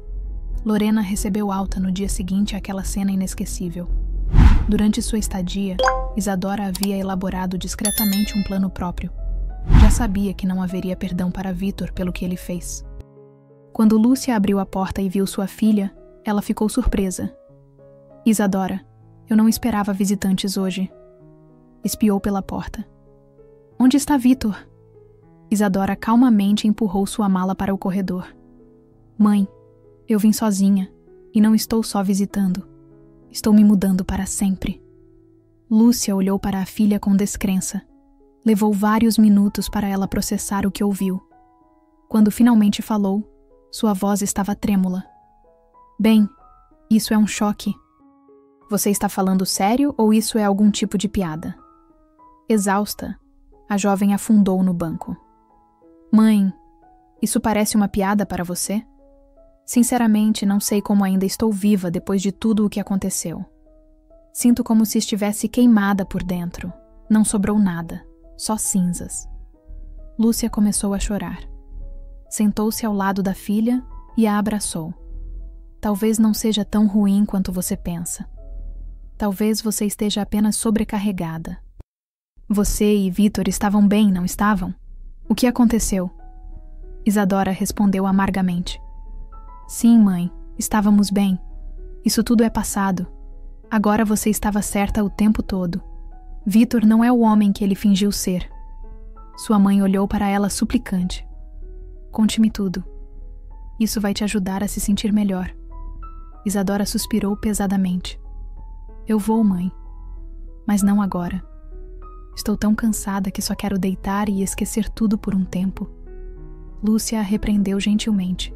Lorena recebeu alta no dia seguinte àquela cena inesquecível. Durante sua estadia, Isadora havia elaborado discretamente um plano próprio. Já sabia que não haveria perdão para Vitor pelo que ele fez. Quando Lúcia abriu a porta e viu sua filha, ela ficou surpresa. Isadora, eu não esperava visitantes hoje. Espiou pela porta. Onde está Vitor? Isadora calmamente empurrou sua mala para o corredor. Mãe, eu vim sozinha, e não estou só visitando. Estou me mudando para sempre. Lúcia olhou para a filha com descrença. Levou vários minutos para ela processar o que ouviu. Quando finalmente falou, sua voz estava trêmula. Bem, isso é um choque. Você está falando sério ou isso é algum tipo de piada? Exausta, a jovem afundou no banco. Mãe, isso parece uma piada para você? Sinceramente, não sei como ainda estou viva depois de tudo o que aconteceu. Sinto como se estivesse queimada por dentro. Não sobrou nada, só cinzas. Lúcia começou a chorar. Sentou-se ao lado da filha e a abraçou. Talvez não seja tão ruim quanto você pensa. Talvez você esteja apenas sobrecarregada. Você e Vitor estavam bem, não estavam? O que aconteceu? Isadora respondeu amargamente. Sim, mãe, estávamos bem. Isso tudo é passado. Agora você estava certa o tempo todo. Vitor não é o homem que ele fingiu ser. Sua mãe olhou para ela suplicante. Conte-me tudo. Isso vai te ajudar a se sentir melhor. Isadora suspirou pesadamente. Eu vou, mãe. Mas não agora. Estou tão cansada que só quero deitar e esquecer tudo por um tempo. Lúcia a repreendeu gentilmente.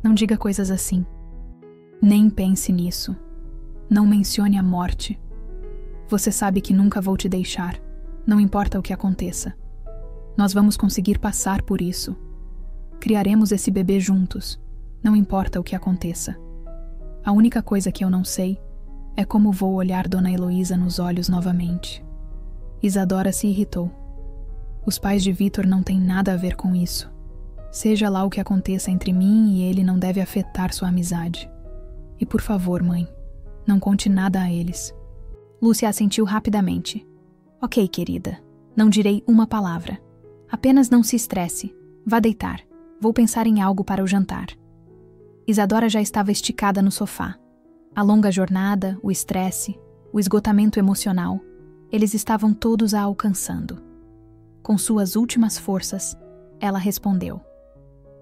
Não diga coisas assim. Nem pense nisso. Não mencione a morte. Você sabe que nunca vou te deixar. Não importa o que aconteça. Nós vamos conseguir passar por isso. Criaremos esse bebê juntos. Não importa o que aconteça. A única coisa que eu não sei é como vou olhar Dona Heloísa nos olhos novamente. Isadora se irritou. Os pais de Vitor não têm nada a ver com isso. Seja lá o que aconteça entre mim e ele não deve afetar sua amizade. E por favor, mãe, não conte nada a eles. Lúcia assentiu rapidamente. Ok, querida, não direi uma palavra. Apenas não se estresse. Vá deitar. Vou pensar em algo para o jantar. Isadora já estava esticada no sofá. A longa jornada, o estresse, o esgotamento emocional, eles estavam todos a alcançando. Com suas últimas forças, ela respondeu.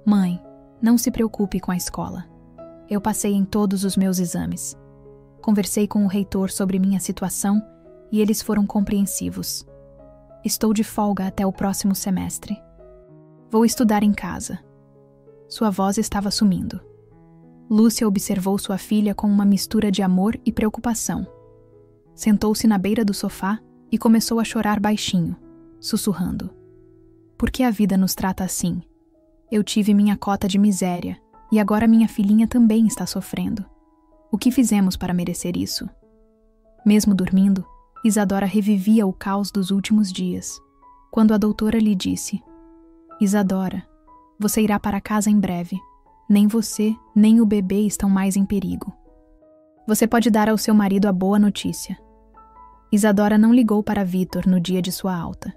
Mãe, não se preocupe com a escola. Eu passei em todos os meus exames. Conversei com o reitor sobre minha situação e eles foram compreensivos. Estou de folga até o próximo semestre. Vou estudar em casa. Sua voz estava sumindo. Lúcia observou sua filha com uma mistura de amor e preocupação. Sentou-se na beira do sofá e começou a chorar baixinho, sussurrando. Por que a vida nos trata assim? Eu tive minha cota de miséria e agora minha filhinha também está sofrendo. O que fizemos para merecer isso? Mesmo dormindo, Isadora revivia o caos dos últimos dias, quando a doutora lhe disse: Isadora, você irá para casa em breve. Nem você, nem o bebê estão mais em perigo. Você pode dar ao seu marido a boa notícia. Isadora não ligou para Vitor no dia de sua alta.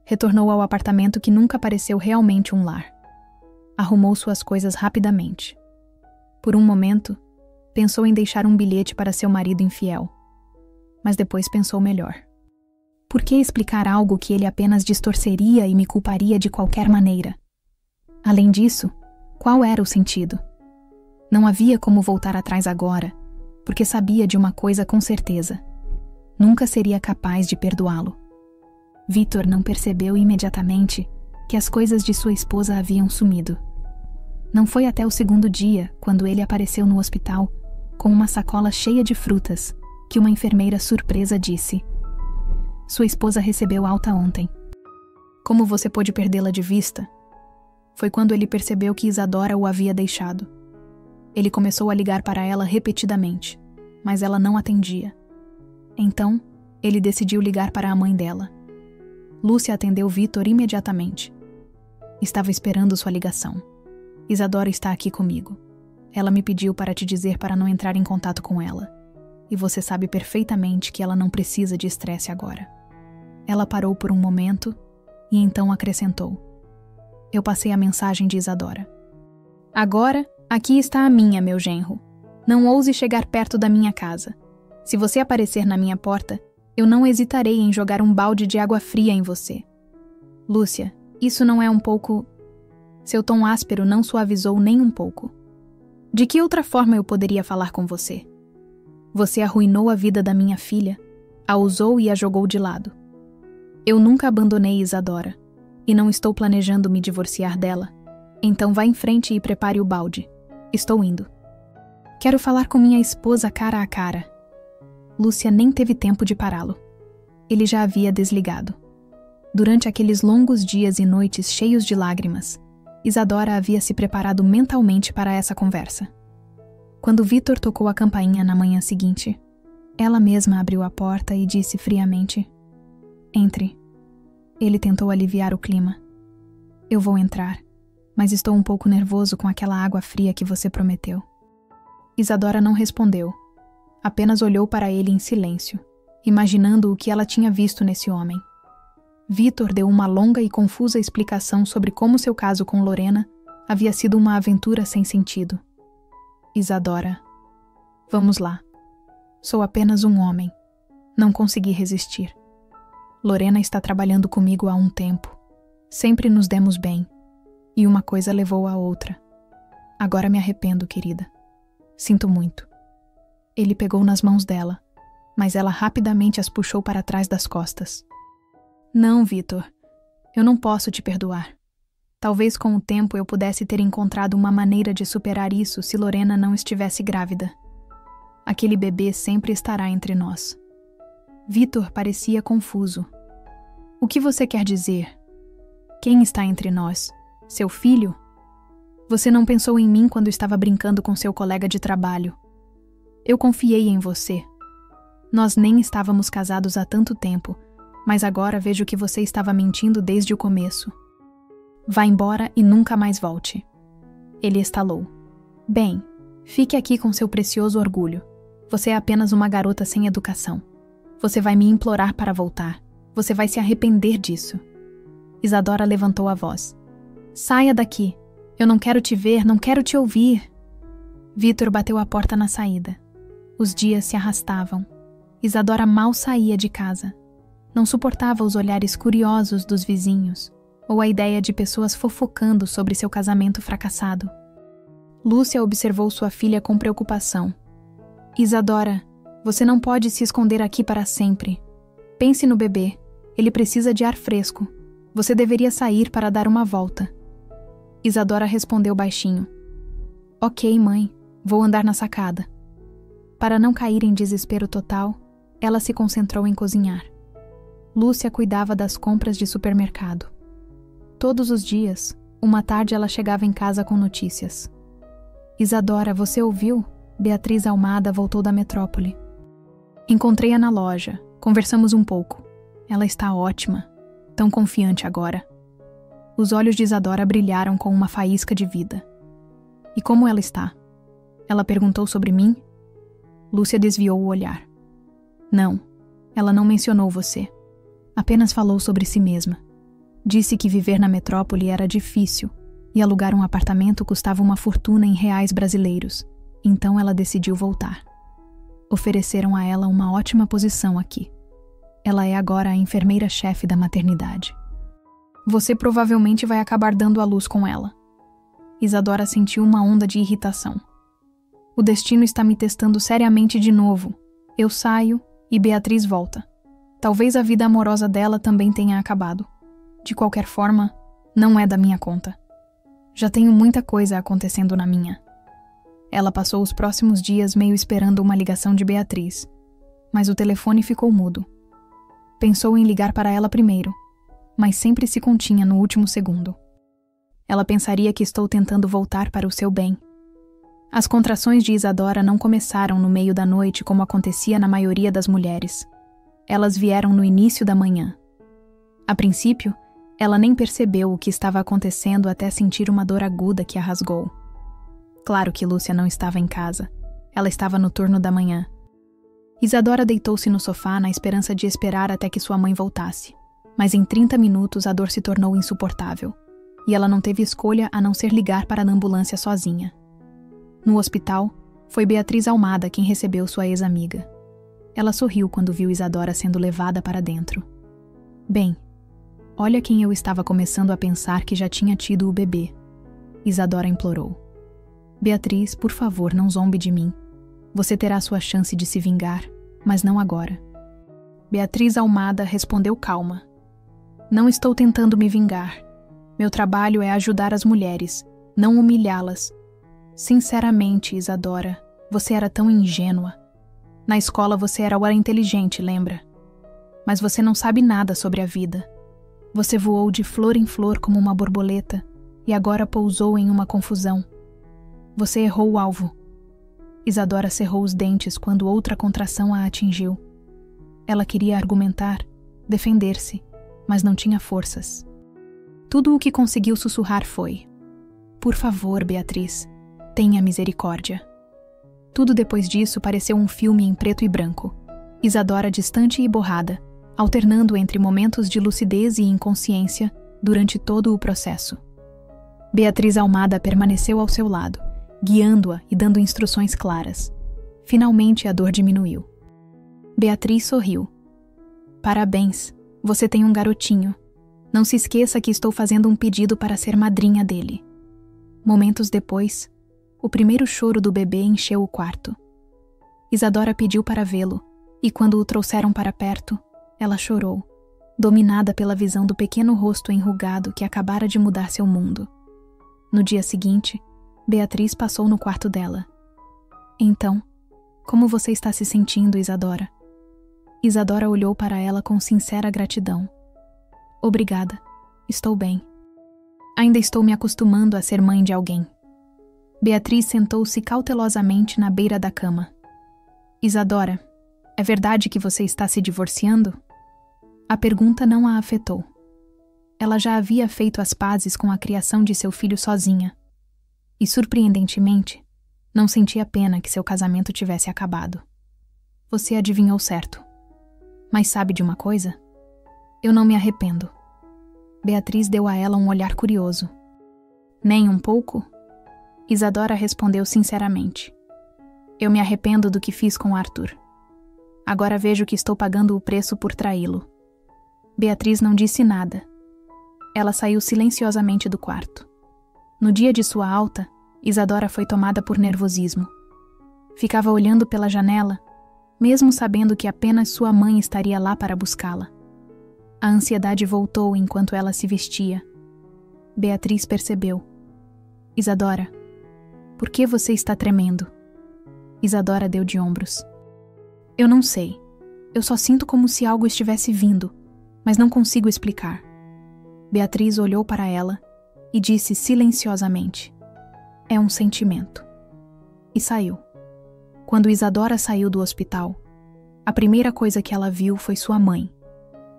Retornou ao apartamento que nunca pareceu realmente um lar. Arrumou suas coisas rapidamente. Por um momento, pensou em deixar um bilhete para seu marido infiel. Mas depois pensou melhor. Por que explicar algo que ele apenas distorceria e me culparia de qualquer maneira? Além disso, qual era o sentido? Não havia como voltar atrás agora, porque sabia de uma coisa com certeza. Nunca seria capaz de perdoá-lo. Vitor não percebeu imediatamente que as coisas de sua esposa haviam sumido. Não foi até o segundo dia, quando ele apareceu no hospital, com uma sacola cheia de frutas, que uma enfermeira surpresa disse: "Sua esposa recebeu alta ontem. Como você pôde perdê-la de vista?" Foi quando ele percebeu que Isadora o havia deixado. Ele começou a ligar para ela repetidamente, mas ela não atendia. Então, ele decidiu ligar para a mãe dela. Lúcia atendeu Vitor imediatamente. "Estava esperando sua ligação. Isadora está aqui comigo. Ela me pediu para te dizer para não entrar em contato com ela. E você sabe perfeitamente que ela não precisa de estresse agora." Ela parou por um momento e então acrescentou: "Eu passei a mensagem de Isadora. Agora, aqui está a minha, meu genro. Não ouse chegar perto da minha casa. Se você aparecer na minha porta, eu não hesitarei em jogar um balde de água fria em você." "Lúcia, isso não é um pouco..." Seu tom áspero não suavizou nem um pouco. "De que outra forma eu poderia falar com você? Você arruinou a vida da minha filha, a usou e a jogou de lado. Eu nunca abandonei Isadora, e não estou planejando me divorciar dela. Então vá em frente e prepare o balde. Estou indo. Quero falar com minha esposa cara a cara." Lúcia nem teve tempo de pará-lo. Ele já havia desligado. Durante aqueles longos dias e noites cheios de lágrimas, Isadora havia se preparado mentalmente para essa conversa. Quando Vitor tocou a campainha na manhã seguinte, ela mesma abriu a porta e disse friamente: "Entre." Ele tentou aliviar o clima. "Eu vou entrar, mas estou um pouco nervoso com aquela água fria que você prometeu." Isadora não respondeu. Apenas olhou para ele em silêncio, imaginando o que ela tinha visto nesse homem. Vitor deu uma longa e confusa explicação sobre como seu caso com Lorena havia sido uma aventura sem sentido. "Isadora, vamos lá. Sou apenas um homem. Não consegui resistir. Lorena está trabalhando comigo há um tempo. Sempre nos demos bem. E uma coisa levou a outra. Agora me arrependo, querida. Sinto muito." Ele pegou nas mãos dela, mas ela rapidamente as puxou para trás das costas. "Não, Vitor. Eu não posso te perdoar. Talvez com o tempo eu pudesse ter encontrado uma maneira de superar isso se Lorena não estivesse grávida. Aquele bebê sempre estará entre nós." Vitor parecia confuso. "O que você quer dizer? Quem está entre nós? Seu filho? Você não pensou em mim quando estava brincando com seu colega de trabalho. Eu confiei em você. Nós nem estávamos casados há tanto tempo, mas agora vejo que você estava mentindo desde o começo. Vá embora e nunca mais volte." Ele estalou. "Bem, fique aqui com seu precioso orgulho. Você é apenas uma garota sem educação. Você vai me implorar para voltar. Você vai se arrepender disso." Isadora levantou a voz. "Saia daqui. Eu não quero te ver, não quero te ouvir." Vitor bateu a porta na saída. Os dias se arrastavam. Isadora mal saía de casa. Não suportava os olhares curiosos dos vizinhos, ou a ideia de pessoas fofocando sobre seu casamento fracassado. Lúcia observou sua filha com preocupação. "Isadora, você não pode se esconder aqui para sempre. Pense no bebê. Ele precisa de ar fresco. Você deveria sair para dar uma volta." Isadora respondeu baixinho. "Ok, mãe. Vou andar na sacada." Para não cair em desespero total, ela se concentrou em cozinhar. Lúcia cuidava das compras de supermercado. Todos os dias, uma tarde ela chegava em casa com notícias. "Isadora, você ouviu? Beatriz Almada voltou da metrópole. Encontrei-a na loja. Conversamos um pouco. Ela está ótima. Tão confiante agora." Os olhos de Isadora brilharam com uma faísca de vida. "E como ela está? Ela perguntou sobre mim?" Lúcia desviou o olhar. "Não, ela não mencionou você. Apenas falou sobre si mesma. Disse que viver na metrópole era difícil e alugar um apartamento custava uma fortuna em reais brasileiros. Então ela decidiu voltar. Ofereceram a ela uma ótima posição aqui. Ela é agora a enfermeira-chefe da maternidade. Você provavelmente vai acabar dando à luz com ela." Isadora sentiu uma onda de irritação. "O destino está me testando seriamente de novo. Eu saio e Beatriz volta. Talvez a vida amorosa dela também tenha acabado. De qualquer forma, não é da minha conta." Já tenho muita coisa acontecendo na minha. Ela passou os próximos dias meio esperando uma ligação de Beatriz, mas o telefone ficou mudo. Pensou em ligar para ela primeiro, mas sempre se continha no último segundo. Ela pensaria que estou tentando voltar para o seu bem. As contrações de Isadora não começaram no meio da noite como acontecia na maioria das mulheres. Elas vieram no início da manhã. A princípio, ela nem percebeu o que estava acontecendo até sentir uma dor aguda que a rasgou. Claro que Lúcia não estava em casa. Ela estava no turno da manhã. Isadora deitou-se no sofá na esperança de esperar até que sua mãe voltasse. Mas em 30 minutos a dor se tornou insuportável. E ela não teve escolha a não ser ligar para a ambulância sozinha. No hospital, foi Beatriz Almada quem recebeu sua ex-amiga. Ela sorriu quando viu Isadora sendo levada para dentro. Bem, olha quem eu estava começando a pensar que já tinha tido o bebê. Isadora implorou. Beatriz, por favor, não zombe de mim. Você terá sua chance de se vingar, mas não agora. Beatriz Almada respondeu calma. Não estou tentando me vingar. Meu trabalho é ajudar as mulheres, não humilhá-las. Sinceramente, Isadora, você era tão ingênua. Na escola você era inteligente, lembra? Mas você não sabe nada sobre a vida. Você voou de flor em flor como uma borboleta e agora pousou em uma confusão. Você errou o alvo. Isadora cerrou os dentes quando outra contração a atingiu. Ela queria argumentar, defender-se, mas não tinha forças. Tudo o que conseguiu sussurrar foi: por favor, Beatriz, tenha misericórdia. Tudo depois disso pareceu um filme em preto e branco. Isadora distante e borrada, alternando entre momentos de lucidez e inconsciência durante todo o processo. Beatriz Almada permaneceu ao seu lado, guiando-a e dando instruções claras. Finalmente a dor diminuiu. Beatriz sorriu. Parabéns, você tem um garotinho. Não se esqueça que estou fazendo um pedido para ser madrinha dele. Momentos depois, o primeiro choro do bebê encheu o quarto. Isadora pediu para vê-lo, e quando o trouxeram para perto, ela chorou, dominada pela visão do pequeno rosto enrugado que acabara de mudar seu mundo. No dia seguinte, Beatriz passou no quarto dela. Então, como você está se sentindo, Isadora? Isadora olhou para ela com sincera gratidão. Obrigada, estou bem. Ainda estou me acostumando a ser mãe de alguém. Beatriz sentou-se cautelosamente na beira da cama. Isadora, é verdade que você está se divorciando? A pergunta não a afetou. Ela já havia feito as pazes com a criação de seu filho sozinha. E, surpreendentemente, não sentia pena que seu casamento tivesse acabado. Você adivinhou certo. Mas sabe de uma coisa? Eu não me arrependo. Beatriz deu a ela um olhar curioso. Nem um pouco? Isadora respondeu sinceramente. Eu me arrependo do que fiz com Arthur. Agora vejo que estou pagando o preço por traí-lo. Beatriz não disse nada. Ela saiu silenciosamente do quarto. No dia de sua alta, Isadora foi tomada por nervosismo. Ficava olhando pela janela, mesmo sabendo que apenas sua mãe estaria lá para buscá-la. A ansiedade voltou enquanto ela se vestia. Beatriz percebeu. Isadora, por que você está tremendo? Isadora deu de ombros. Eu não sei. Eu só sinto como se algo estivesse vindo, mas não consigo explicar. Beatriz olhou para ela e disse silenciosamente: é um sentimento. E saiu. Quando Isadora saiu do hospital, a primeira coisa que ela viu foi sua mãe.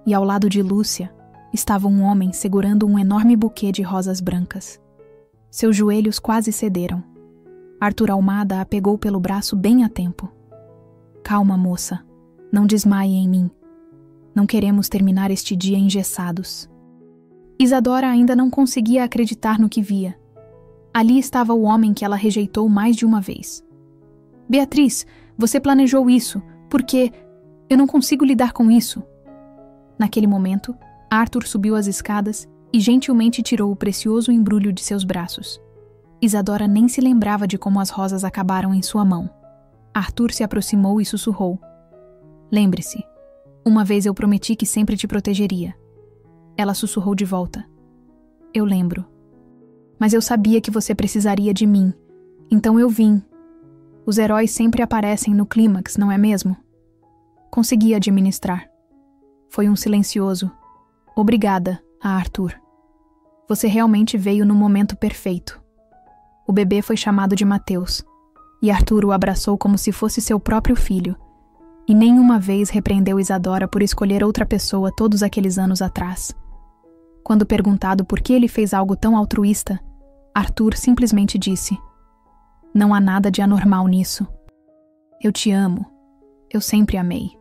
E ao lado de Lúcia, estava um homem segurando um enorme buquê de rosas brancas. Seus joelhos quase cederam. Arthur Almada a pegou pelo braço bem a tempo. Calma, moça. Não desmaie em mim. Não queremos terminar este dia engessados. Isadora ainda não conseguia acreditar no que via. Ali estava o homem que ela rejeitou mais de uma vez. Beatriz, você planejou isso, porque eu não consigo lidar com isso. Naquele momento, Arthur subiu as escadas e gentilmente tirou o precioso embrulho de seus braços. Isadora nem se lembrava de como as rosas acabaram em sua mão. Arthur se aproximou e sussurrou. Lembre-se, uma vez eu prometi que sempre te protegeria. Ela sussurrou de volta. Eu lembro. Mas eu sabia que você precisaria de mim, então eu vim. Os heróis sempre aparecem no clímax, não é mesmo? Consegui administrar. Foi um silencioso "Obrigada" a Arthur. Você realmente veio no momento perfeito. O bebê foi chamado de Mateus, e Arthur o abraçou como se fosse seu próprio filho, e nenhuma vez repreendeu Isadora por escolher outra pessoa todos aqueles anos atrás. Quando perguntado por que ele fez algo tão altruísta, Arthur simplesmente disse: "Não há nada de anormal nisso. Eu te amo. Eu sempre amei.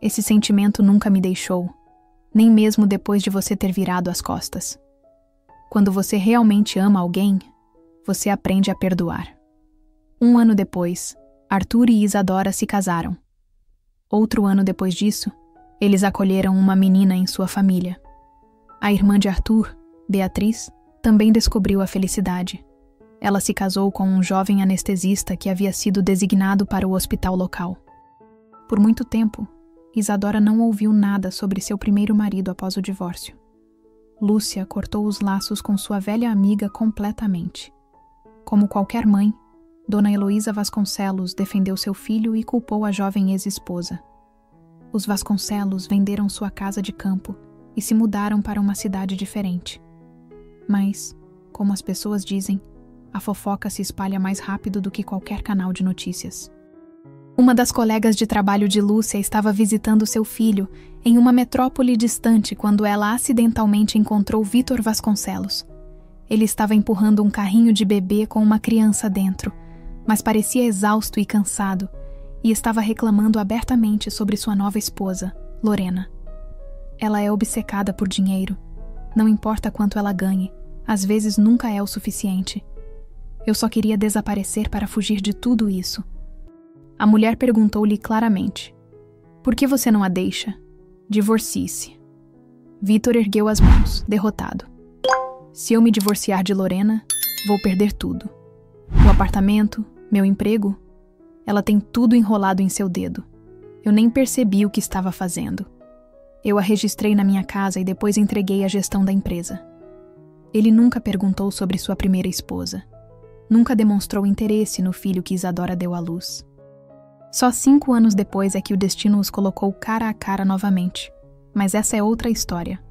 Esse sentimento nunca me deixou, nem mesmo depois de você ter virado as costas. Quando você realmente ama alguém, você aprende a perdoar." 1 ano depois, Arthur e Isadora se casaram. Outro ano depois disso, eles acolheram uma menina em sua família. A irmã de Arthur, Beatriz, também descobriu a felicidade. Ela se casou com um jovem anestesista que havia sido designado para o hospital local. Por muito tempo, Isadora não ouviu nada sobre seu primeiro marido após o divórcio. Lúcia cortou os laços com sua velha amiga completamente. Como qualquer mãe, Dona Heloísa Vasconcelos defendeu seu filho e culpou a jovem ex-esposa. Os Vasconcelos venderam sua casa de campo e se mudaram para uma cidade diferente. Mas, como as pessoas dizem, a fofoca se espalha mais rápido do que qualquer canal de notícias. Uma das colegas de trabalho de Lúcia estava visitando seu filho em uma metrópole distante quando ela acidentalmente encontrou Vitor Vasconcelos. Ele estava empurrando um carrinho de bebê com uma criança dentro, mas parecia exausto e cansado, e estava reclamando abertamente sobre sua nova esposa, Lorena. Ela é obcecada por dinheiro. Não importa quanto ela ganhe, às vezes nunca é o suficiente. Eu só queria desaparecer para fugir de tudo isso. A mulher perguntou-lhe claramente: "Por que você não a deixa? Divorcie-se." Vitor ergueu as mãos, derrotado. "Se eu me divorciar de Lorena, vou perder tudo. O apartamento, meu emprego. Ela tem tudo enrolado em seu dedo. Eu nem percebi o que estava fazendo. Eu a registrei na minha casa e depois entreguei a gestão da empresa." Ele nunca perguntou sobre sua primeira esposa. Nunca demonstrou interesse no filho que Isadora deu à luz. Só 5 anos depois é que o destino os colocou cara a cara novamente. Mas essa é outra história.